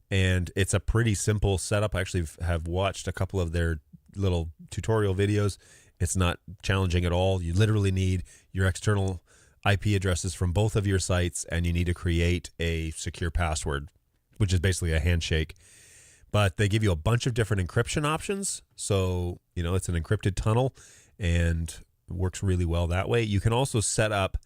S1: and it's a pretty simple setup. I actually have watched a couple of their little tutorial videos. It's not challenging at all. You literally need your external IP addresses from both of your sites, and you need to create a secure password, which is basically a handshake. But they give you a bunch of different encryption options. So, it's an encrypted tunnel, and it works really well that way. You can also set up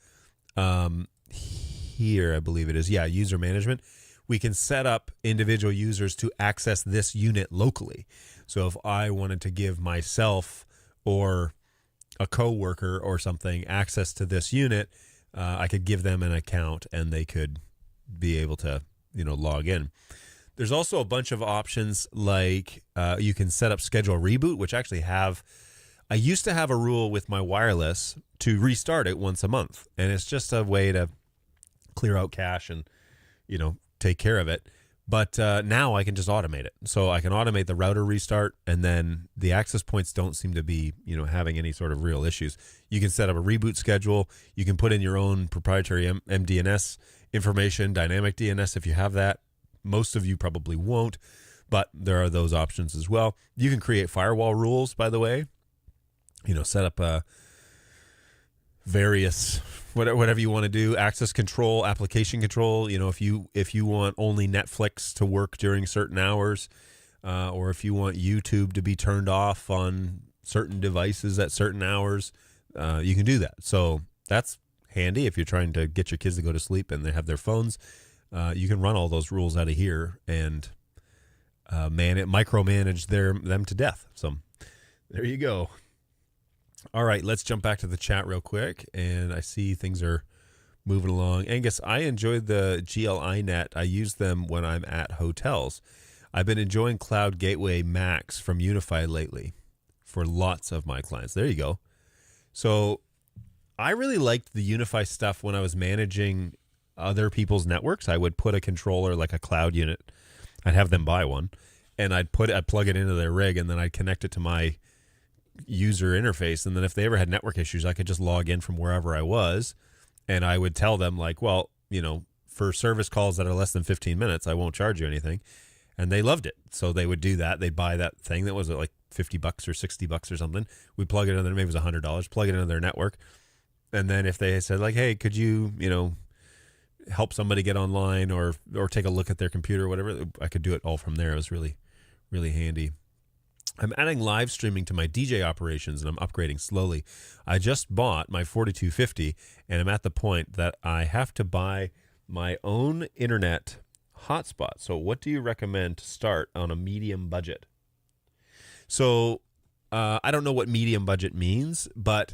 S1: here, I believe it is. Yeah, user management. We can set up individual users to access this unit locally. So if I wanted to give myself or a coworker or something access to this unit, I could give them an account and they could be able to, log in. There's also a bunch of options like you can set up schedule reboot, which I actually have I used to have a rule with my wireless to restart it once a month, and it's just a way to clear out cache and, take care of it. But now I can just automate it. So I can automate the router restart, and then the access points don't seem to be, having any sort of real issues. You can set up a reboot schedule. You can put in your own proprietary MDNS information, dynamic DNS if you have that. Most of you probably won't, but there are those options as well. You can create firewall rules, by the way. Set up various whatever you want to do, access control, application control. If you want only Netflix to work during certain hours, or if you want YouTube to be turned off on certain devices at certain hours, you can do that. So that's handy if you're trying to get your kids to go to sleep and they have their phones. You can run all those rules out of here and micromanage them to death. So there you go. All right, let's jump back to the chat real quick, and I see things are moving along. Angus, I enjoyed the GLI Net. I use them when I'm at hotels. I've been enjoying Cloud Gateway Max from Unify lately for lots of my clients. There you go. So I really liked the Unify stuff when I was managing other people's networks. I would put a controller, like a cloud unit. I'd have them buy one, and I'd plug it into their rig, and then I'd connect it to my user interface, and then if they ever had network issues, I could just log in from wherever I was, and I would tell them, like, well, for service calls that are less than 15 minutes, I won't charge you anything. And they loved it. So they would do that. They'd buy that thing that was like $50 or $60 or something. We'd plug it in there, maybe it was $100, plug it into their network. And then if they said, like, hey, could you, help somebody get online or take a look at their computer or whatever, I could do it all from there. It was really, really handy. I'm adding live streaming to my DJ operations, and I'm upgrading slowly. I just bought my 4250, and I'm at the point that I have to buy my own internet hotspot. So what do you recommend to start on a medium budget? So I don't know what medium budget means, but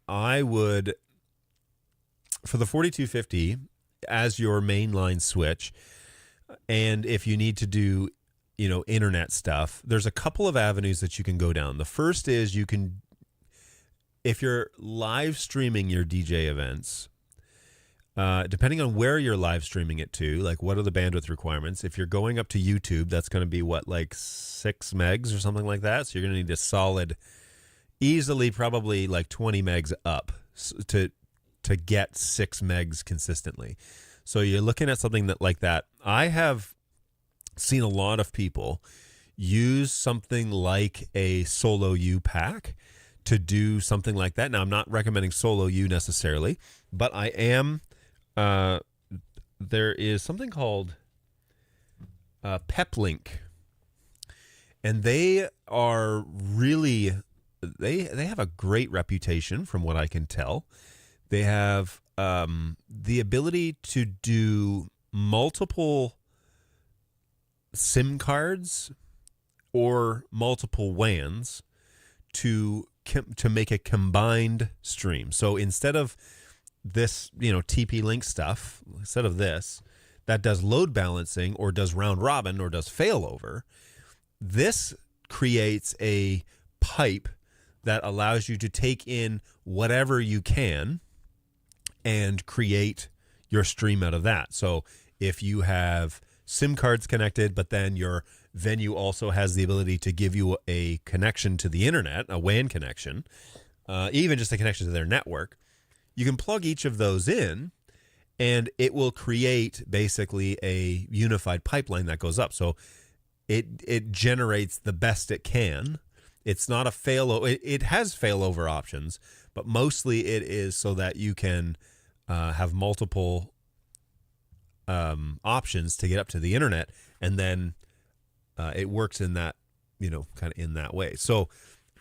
S1: I would, for the 4250, as your mainline switch, and if you need to do internet stuff, there's a couple of avenues that you can go down. The first is if you're live streaming your DJ events, depending on where you're live streaming it to, like what are the bandwidth requirements? If you're going up to YouTube, that's going to be like 6 megs or something like that. So you're going to need a solid, easily probably like 20 megs up to get 6 megs consistently. So you're looking at something like that. I have seen a lot of people use something like a Solo U pack to do something like that. Now, I'm not recommending Solo U necessarily, but I am. There is something called TP-LINK, and they are really they have a great reputation from what I can tell. They have the ability to do multiple SIM cards or multiple WANs to make a combined stream. So instead of this, TP-Link stuff, instead of this, that does load balancing or does round robin or does failover, this creates a pipe that allows you to take in whatever you can and create your stream out of that. So if you have SIM cards connected, but then your venue also has the ability to give you a connection to the internet, a WAN connection, even just a connection to their network, you can plug each of those in, and it will create basically a unified pipeline that goes up. So it generates the best it can. It's not a failover. It has failover options, but mostly it is so that you can have multiple options to get up to the internet, and then it works in that, kind of in that way. So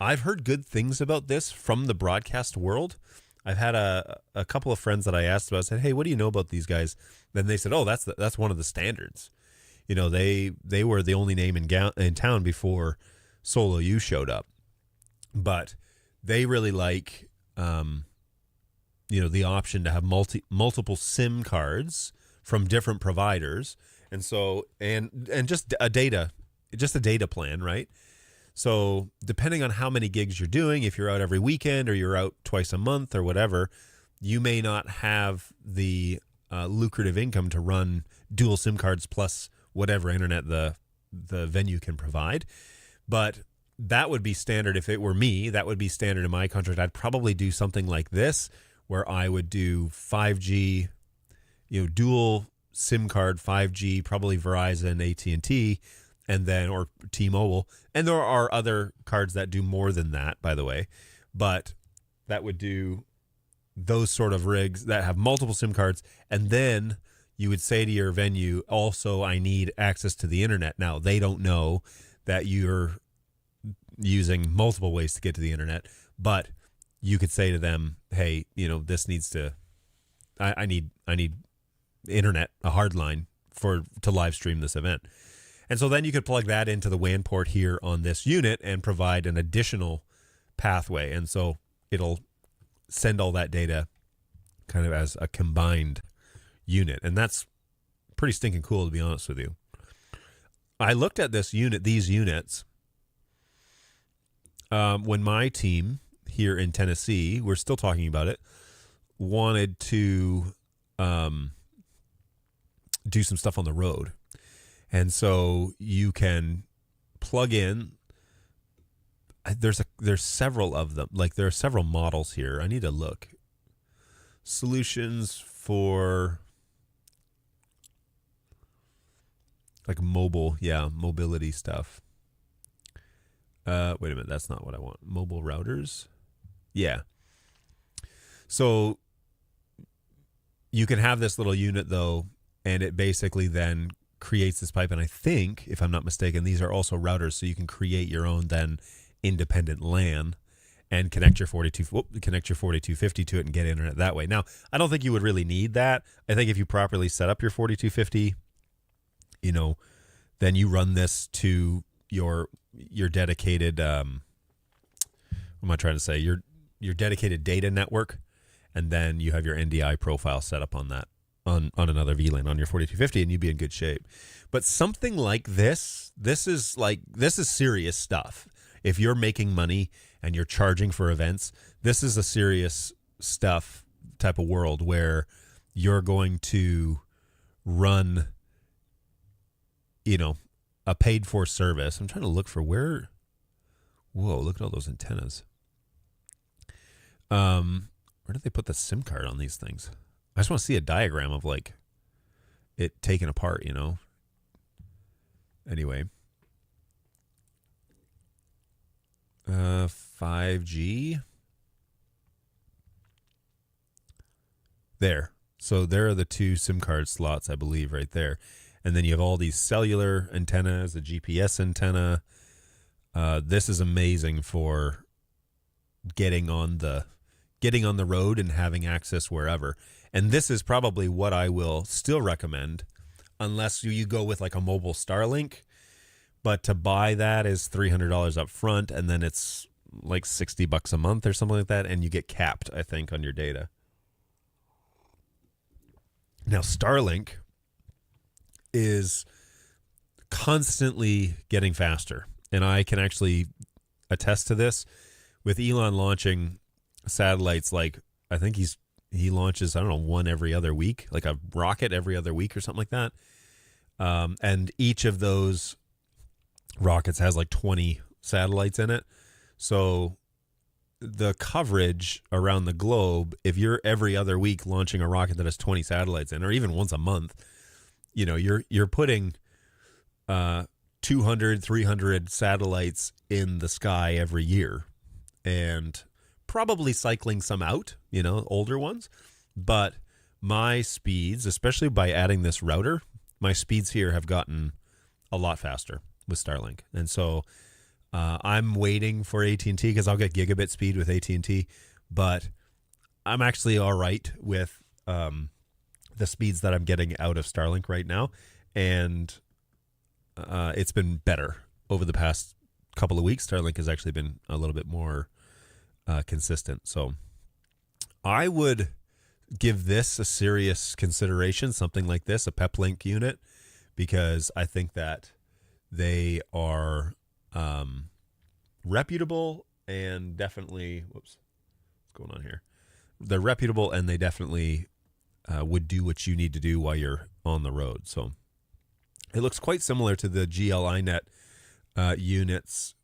S1: I've heard good things about this from the broadcast world. I've had a couple of friends that I asked about, said, hey, what do you know about these guys? Then they said, oh, that's one of the standards. They were the only name in town before Solo U showed up, but they really like, the option to have multiple SIM cards from different providers. And so, and just a data plan, right? So depending on how many gigs you're doing, if you're out every weekend or you're out twice a month or whatever, you may not have the lucrative income to run dual SIM cards plus whatever internet the venue can provide. But that would be standard. If it were me, that would be standard in my contract. I'd probably do something like this, where I would do 5G, dual SIM card, 5G, probably Verizon, AT&T, and then, or T-Mobile. And there are other cards that do more than that, by the way, but that would do those sort of rigs that have multiple SIM cards. And then you would say to your venue, also, I need access to the internet. Now, they don't know that you're using multiple ways to get to the internet, but you could say to them, hey, this needs to, I need internet, a hard line to live stream this event. And so then you could plug that into the WAN port here on this unit and provide an additional pathway. And so it'll send all that data kind of as a combined unit. And that's pretty stinking cool, to be honest with you. I looked at these units, when my team here in Tennessee, we're still talking about it, wanted to do some stuff on the road. And so you can plug in, there's several of them. Like, there are several models here. I need to look. Solutions for like mobility stuff. Wait a minute, that's not what I want. Mobile routers? Yeah. So you can have this little unit, though, and it basically then creates this pipe. And I think, if I'm not mistaken, these are also routers, so you can create your own then independent LAN and connect your 4250 to it and get internet that way. Now, I don't think you would really need that. I think if you properly set up your 4250, then you run this to your dedicated, what am I trying to say? Your dedicated data network, and then you have your NDI profile set up on that, on another VLAN on your 4250, and you'd be in good shape. But something like this is serious stuff. If you're making money and you're charging for events, this is a serious stuff type of world where you're going to run, a paid for service. I'm trying to look for where. Whoa, look at all those antennas. Where did they put the SIM card on these things? I just want to see a diagram of like it taken apart, Anyway. 5G. There. So there are the two SIM card slots, I believe, right there. And then you have all these cellular antennas, a GPS antenna. This is amazing for getting on the road and having access wherever. And this is probably what I will still recommend, unless you go with like a mobile Starlink. But to buy that is $300 up front, and then it's like $60 a month or something like that, and you get capped, I think, on your data. Now, Starlink is constantly getting faster, and I can actually attest to this with Elon launching satellites. Like, I think he launches, I don't know, one every other week, like a rocket every other week or something like that. And each of those rockets has like 20 satellites in it. So the coverage around the globe, if you're every other week launching a rocket that has 20 satellites in, or even once a month, you're putting 200, 300 satellites in the sky every year, and probably cycling some out, older ones. But my speeds, especially by adding this router, my speeds here have gotten a lot faster with Starlink. And so I'm waiting for AT&T because I'll get gigabit speed with AT&T, but I'm actually all right with the speeds that I'm getting out of Starlink right now. And it's been better over the past couple of weeks. Starlink has actually been a little bit more consistent. So I would give this a serious consideration, something like this, a PEP-Link unit, because I think that they are reputable and definitely, what's going on here? They're reputable and they definitely would do what you need to do while you're on the road. So it looks quite similar to the GL-iNet units.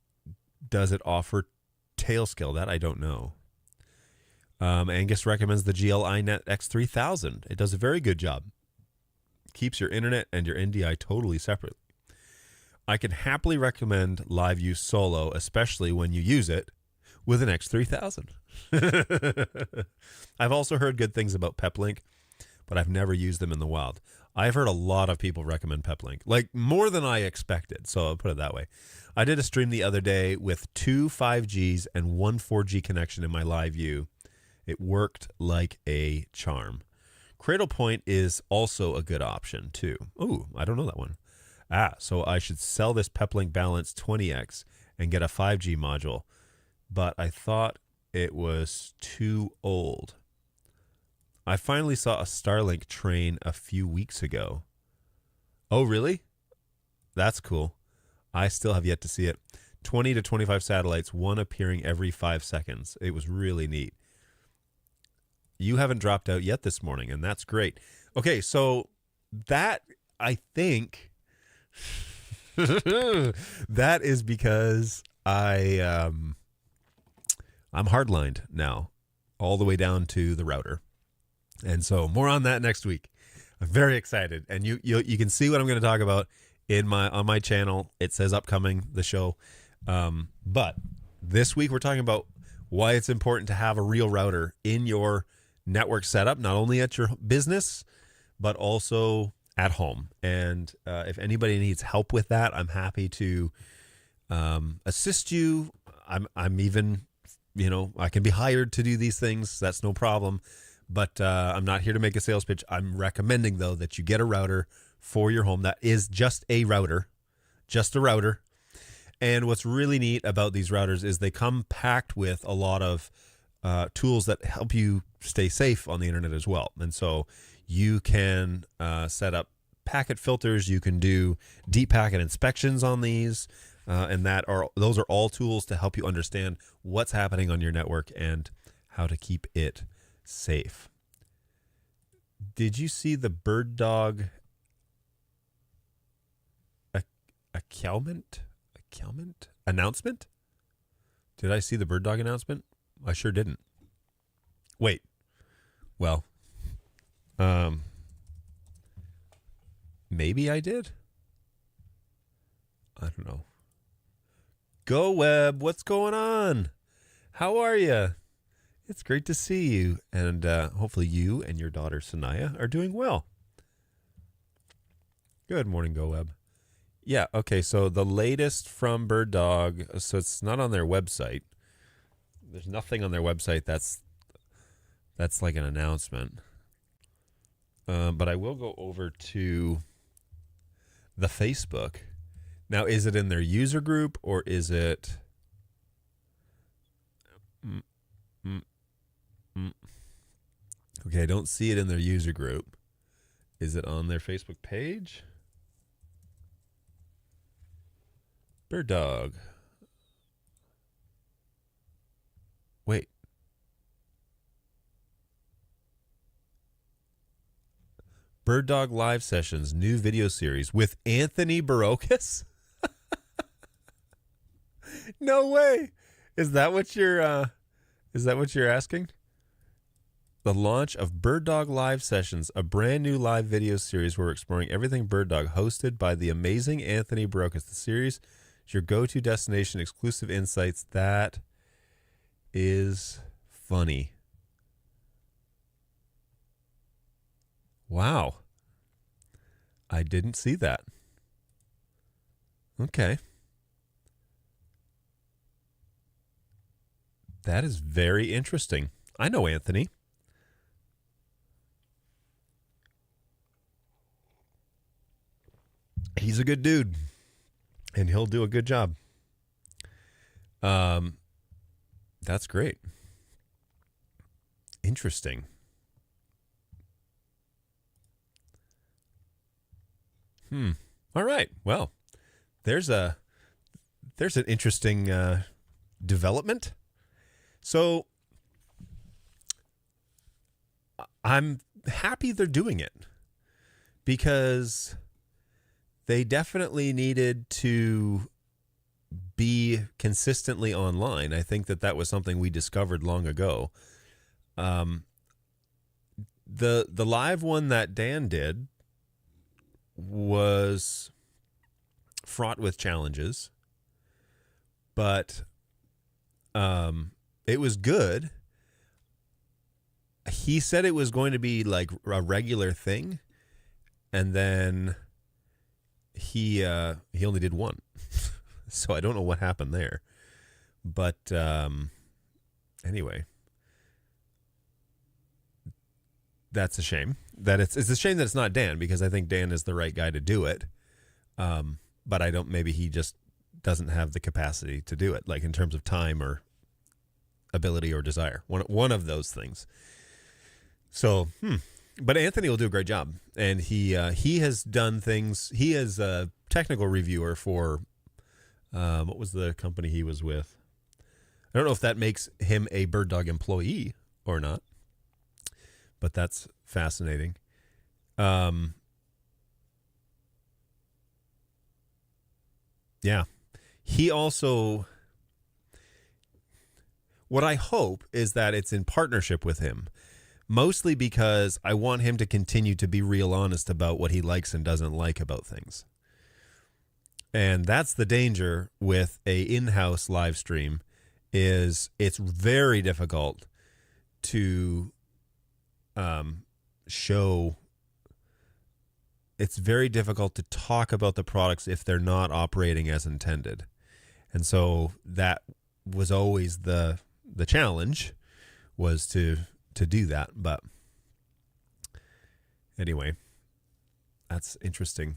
S1: Does it offer tail scale? That I don't know. Angus recommends the GL-iNet X3000. It does a very good job. Keeps your internet and your NDI totally separate. I can happily recommend Live Use Solo, especially when you use it with an X3000. I've also heard good things about PepLink, but I've never used them in the wild. I've heard a lot of people recommend PepLink, like more than I expected. So I'll put it that way. I did a stream the other day with 2 5Gs and 1 4G connection in my live view. It worked like a charm. Cradlepoint is also a good option too. Ooh, I don't know that one. So I should sell this PepLink Balance 20X and get a 5G module, but I thought it was too old. I finally saw a Starlink train a few weeks ago. Oh, really? That's cool. I still have yet to see it. 20 to 25 satellites, one appearing every 5 seconds. It was really neat. You haven't dropped out yet this morning, and that's great. Okay, so that, I think, that is because I'm hardlined now, all the way down to the router. And so more on that next week. I'm very excited. And you can see what I'm going to talk about on my channel. It says upcoming, the show. But this week we're talking about why it's important to have a real router in your network setup, not only at your business, but also at home. And if anybody needs help with that, I'm happy to assist you. I'm even, I can be hired to do these things. That's no problem. But I'm not here to make a sales pitch. I'm recommending, though, that you get a router for your home that is just a router. And what's really neat about these routers is they come packed with a lot of tools that help you stay safe on the internet as well. And so you can set up packet filters. You can do deep packet inspections on these. And those are all tools to help you understand what's happening on your network and how to keep it safe. Did you see the BirdDog announcement? Did I see the BirdDog announcement? I sure didn't. Wait. Well, maybe I did. I don't know. Go Web, what's going on? How are you? It's great to see you, and hopefully you and your daughter Sanaya are doing well. Good morning, Go Web. Yeah, okay, so the latest from BirdDog, so it's not on their website. There's nothing on their website that's like an announcement. But I will go over to the Facebook. Now, is it in their user group or is it... Okay, I don't see it in their user group. Is it on their Facebook page? BirdDog. Wait. BirdDog Live Sessions, new video series with Anthony Barocas? No way. Is that what you're asking? The launch of BirdDog Live Sessions, a brand new live video series where we're exploring everything BirdDog, hosted by the amazing Anthony Barocas. The series is your go-to destination, exclusive insights. That is funny. Wow. I didn't see that. Okay. That is very interesting. I know Anthony. He's a good dude, and he'll do a good job. That's great. Interesting. All right. Well, there's an interesting development. So I'm happy they're doing it because they definitely needed to be consistently online. I think that was something we discovered long ago. The live one that Dan did was fraught with challenges, but it was good. He said it was going to be like a regular thing, and then he only did one. So I don't know what happened there. But anyway, that's a shame. It's a shame that it's not Dan, because I think Dan is the right guy to do it. But maybe he just doesn't have the capacity to do it, like in terms of time or ability or desire. One of those things. So, but Anthony will do a great job, and he has done things. He is a technical reviewer for what was the company he was with? I don't know if that makes him a BirdDog employee or not, but that's fascinating. Yeah, he also. What I hope is that it's in partnership with him. Mostly because I want him to continue to be real honest about what he likes and doesn't like about things. And that's the danger with a in-house live stream, is it's very difficult to show. It's very difficult to talk about the products if they're not operating as intended. And so that was always the challenge, was to do that. But anyway, that's interesting.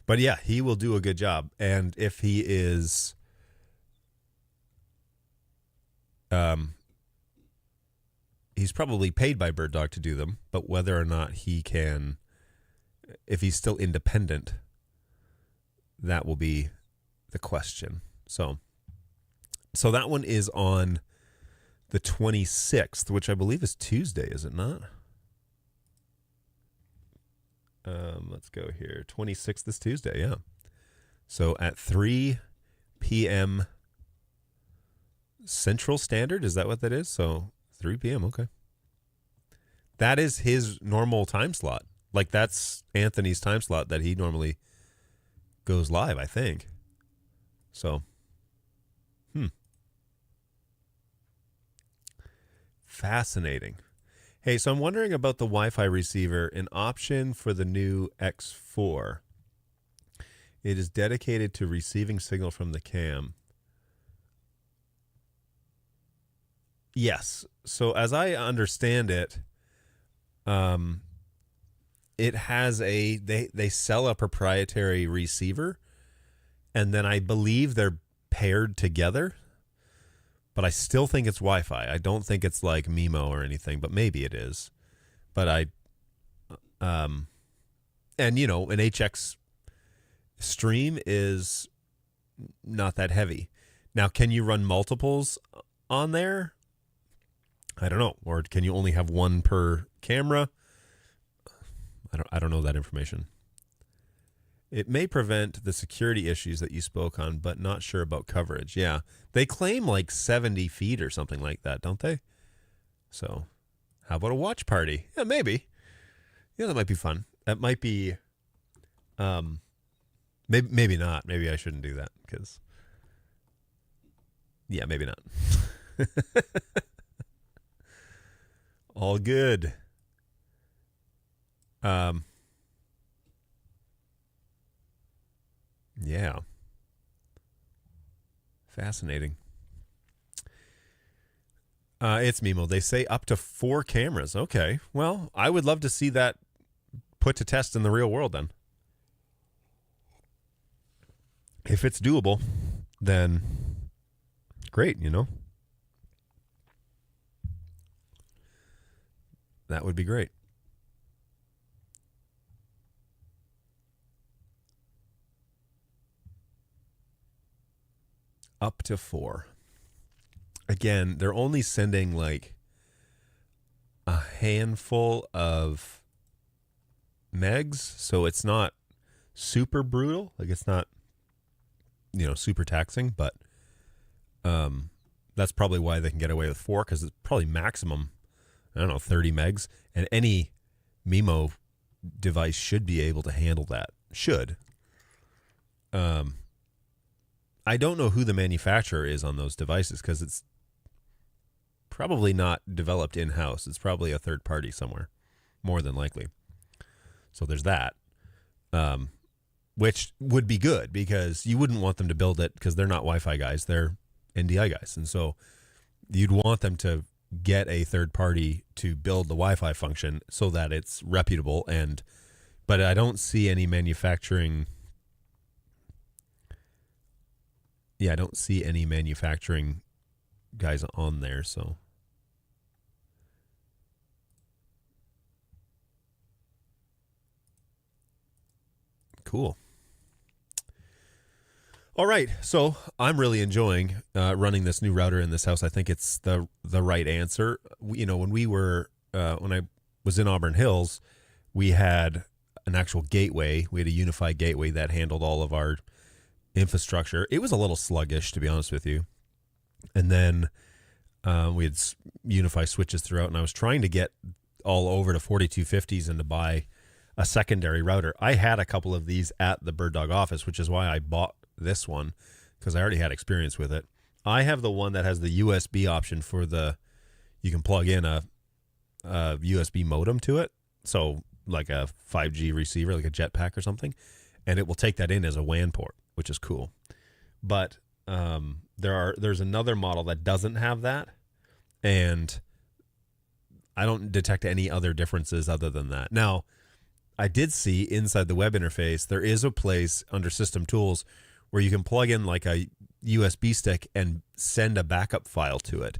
S1: But yeah, he will do a good job. And if he is he's probably paid by BirdDog to do them, but whether or not he can, if he's still independent, that will be the question. So that one is on the 26th, which I believe is Tuesday, is it not? Let's go here. 26th is Tuesday, yeah. So at 3 p.m. Central Standard, is that what that is? So 3 p.m., okay. That is his normal time slot. Like, that's Anthony's time slot that he normally goes live, I think. So, fascinating. Hey, so I'm wondering about the Wi-Fi receiver, an option for the new X4. It is dedicated to receiving signal from the cam. Yes. So as I understand it, it has they sell a proprietary receiver, and then I believe they're paired together. But I still think it's Wi-Fi. I don't think it's like MIMO or anything, but maybe it is. But and an HX stream is not that heavy. Now, can you run multiples on there? I don't know. Or can you only have one per camera? I don't know that information. It may prevent the security issues that you spoke on, but not sure about coverage. Yeah. They claim like 70 feet or something like that, don't they? So how about a watch party? Yeah, maybe. Yeah, that might be fun. That might be, maybe not. Maybe I shouldn't do that because, yeah, maybe not. All good. Yeah. Fascinating. It's Mimo. They say up to 4 cameras. Okay. Well, I would love to see that put to test in the real world then. If it's doable, then great, That would be great. up to 4. Again, they're only sending like a handful of megs, so it's not super brutal. Like it's not, super taxing, but that's probably why they can get away with 4, because it's probably maximum, 30 megs, and any MIMO device should be able to handle that. Should. I don't know who the manufacturer is on those devices, because it's probably not developed in-house. It's probably a third party somewhere, more than likely. So there's that, which would be good, because you wouldn't want them to build it, because they're not Wi-Fi guys. They're NDI guys. And so you'd want them to get a third party to build the Wi-Fi function so that it's reputable. But I don't see any manufacturing. Yeah, I don't see any manufacturing guys on there. So cool. All right, so I'm really enjoying running this new router in this house. I think it's the right answer. When I was in Auburn Hills, we had an actual gateway. We had a unified gateway that handled all of our infrastructure. It was a little sluggish, to be honest with you. And then we had unified switches throughout, and I was trying to get all over to 4250s and to buy a secondary router. I had a couple of these at the BirdDog office, which is why I bought this one, because I already had experience with it. I have the one that has the USB option for you can plug in a USB modem to it. So like a 5G receiver, like a Jetpack or something, and it will take that in as a WAN port, which is cool. But there's another model that doesn't have that, and I don't detect any other differences other than that. Now, I did see inside the web interface, there is a place under System Tools where you can plug in like a USB stick and send a backup file to it.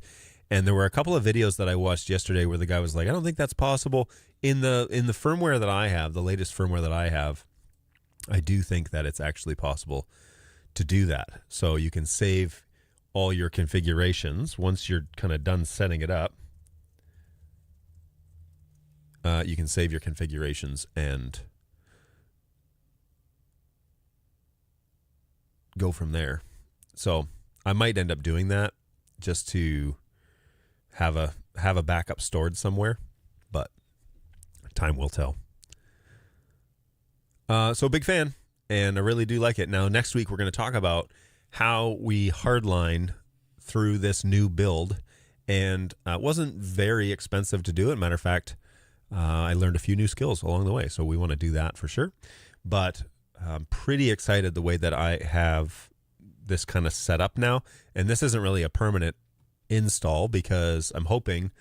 S1: And there were a couple of videos that I watched yesterday where the guy was like, I don't think that's possible. In the firmware that I have, the latest firmware that I have, I do think that it's actually possible to do that. So you can save all your configurations once you're kind of done setting it up. You can save your configurations and go from there. So I might end up doing that just to have a backup stored somewhere, but time will tell. So big fan, and I really do like it. Now, next week we're going to talk about how we hardline through this new build, and it wasn't very expensive to do it. Matter of fact, I learned a few new skills along the way, so we want to do that for sure. But I'm pretty excited the way that I have this kind of set up now. And this isn't really a permanent install, because I'm hoping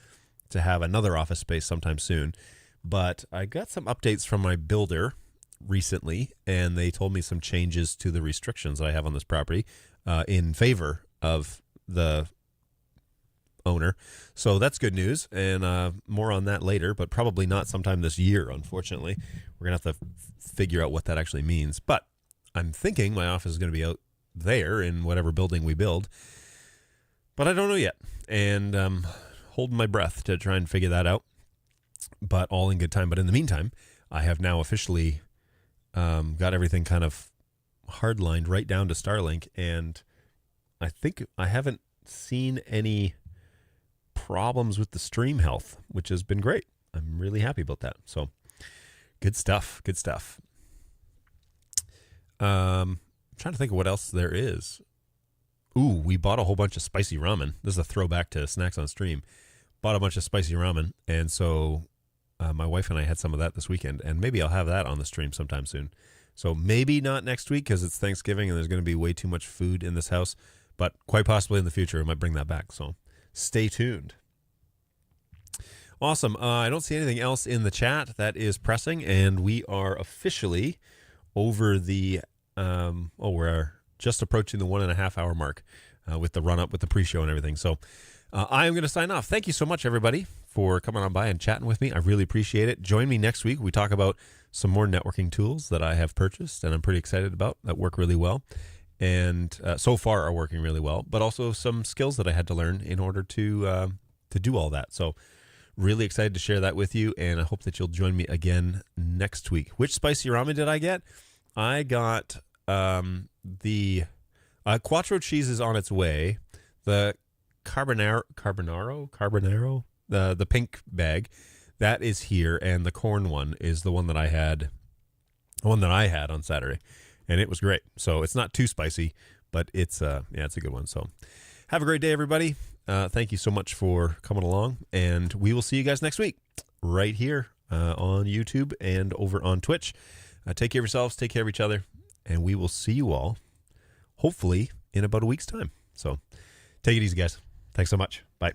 S1: to have another office space sometime soon. But I got some updates from my builder recently, and they told me some changes to the restrictions that I have on this property in favor of the owner. So that's good news, and more on that later, but probably not sometime this year, unfortunately. We're going to have to figure out what that actually means. But I'm thinking my office is going to be out there in whatever building we build, but I don't know yet, and holding my breath to try and figure that out, but all in good time. But in the meantime, I have now officially got everything kind of hardlined right down to Starlink, and I think I haven't seen any problems with the stream health, which has been great. I'm really happy about that. So good stuff. I'm trying to think of what else there is. Ooh, we bought a whole bunch of spicy ramen. This is a throwback to Snacks on Stream. Bought a bunch of spicy ramen, and so my wife and I had some of that this weekend, and maybe I'll have that on the stream sometime soon. So maybe not next week, because it's Thanksgiving and there's going to be way too much food in this house, but quite possibly in the future I might bring that back. So stay tuned. Awesome. I don't see anything else in the chat that is pressing, and we are officially over the we're just approaching the 1.5 hour mark with the run up with the pre-show and everything. So I am going to sign off. Thank you so much, everybody, for coming on by and chatting with me. I really appreciate it. Join me next week. We talk about some more networking tools that I have purchased and I'm pretty excited about that work really well. and so far are working really well, but also some skills that I had to learn in order to do all that. So really excited to share that with you, and I hope that you'll join me again next week. Which spicy ramen did I get? I got the quattro cheese is on its way. The carbonaro, the pink bag, that is here, and the corn one is the one that I had on Saturday, and it was great. So it's not too spicy, but it's it's a good one. So have a great day, everybody. Thank you so much for coming along, and we will see you guys next week right here on YouTube and over on Twitch. Take care of yourselves, take care of each other, and we will see you all hopefully in about a week's time. So take it easy, guys. Thanks so much. Bye.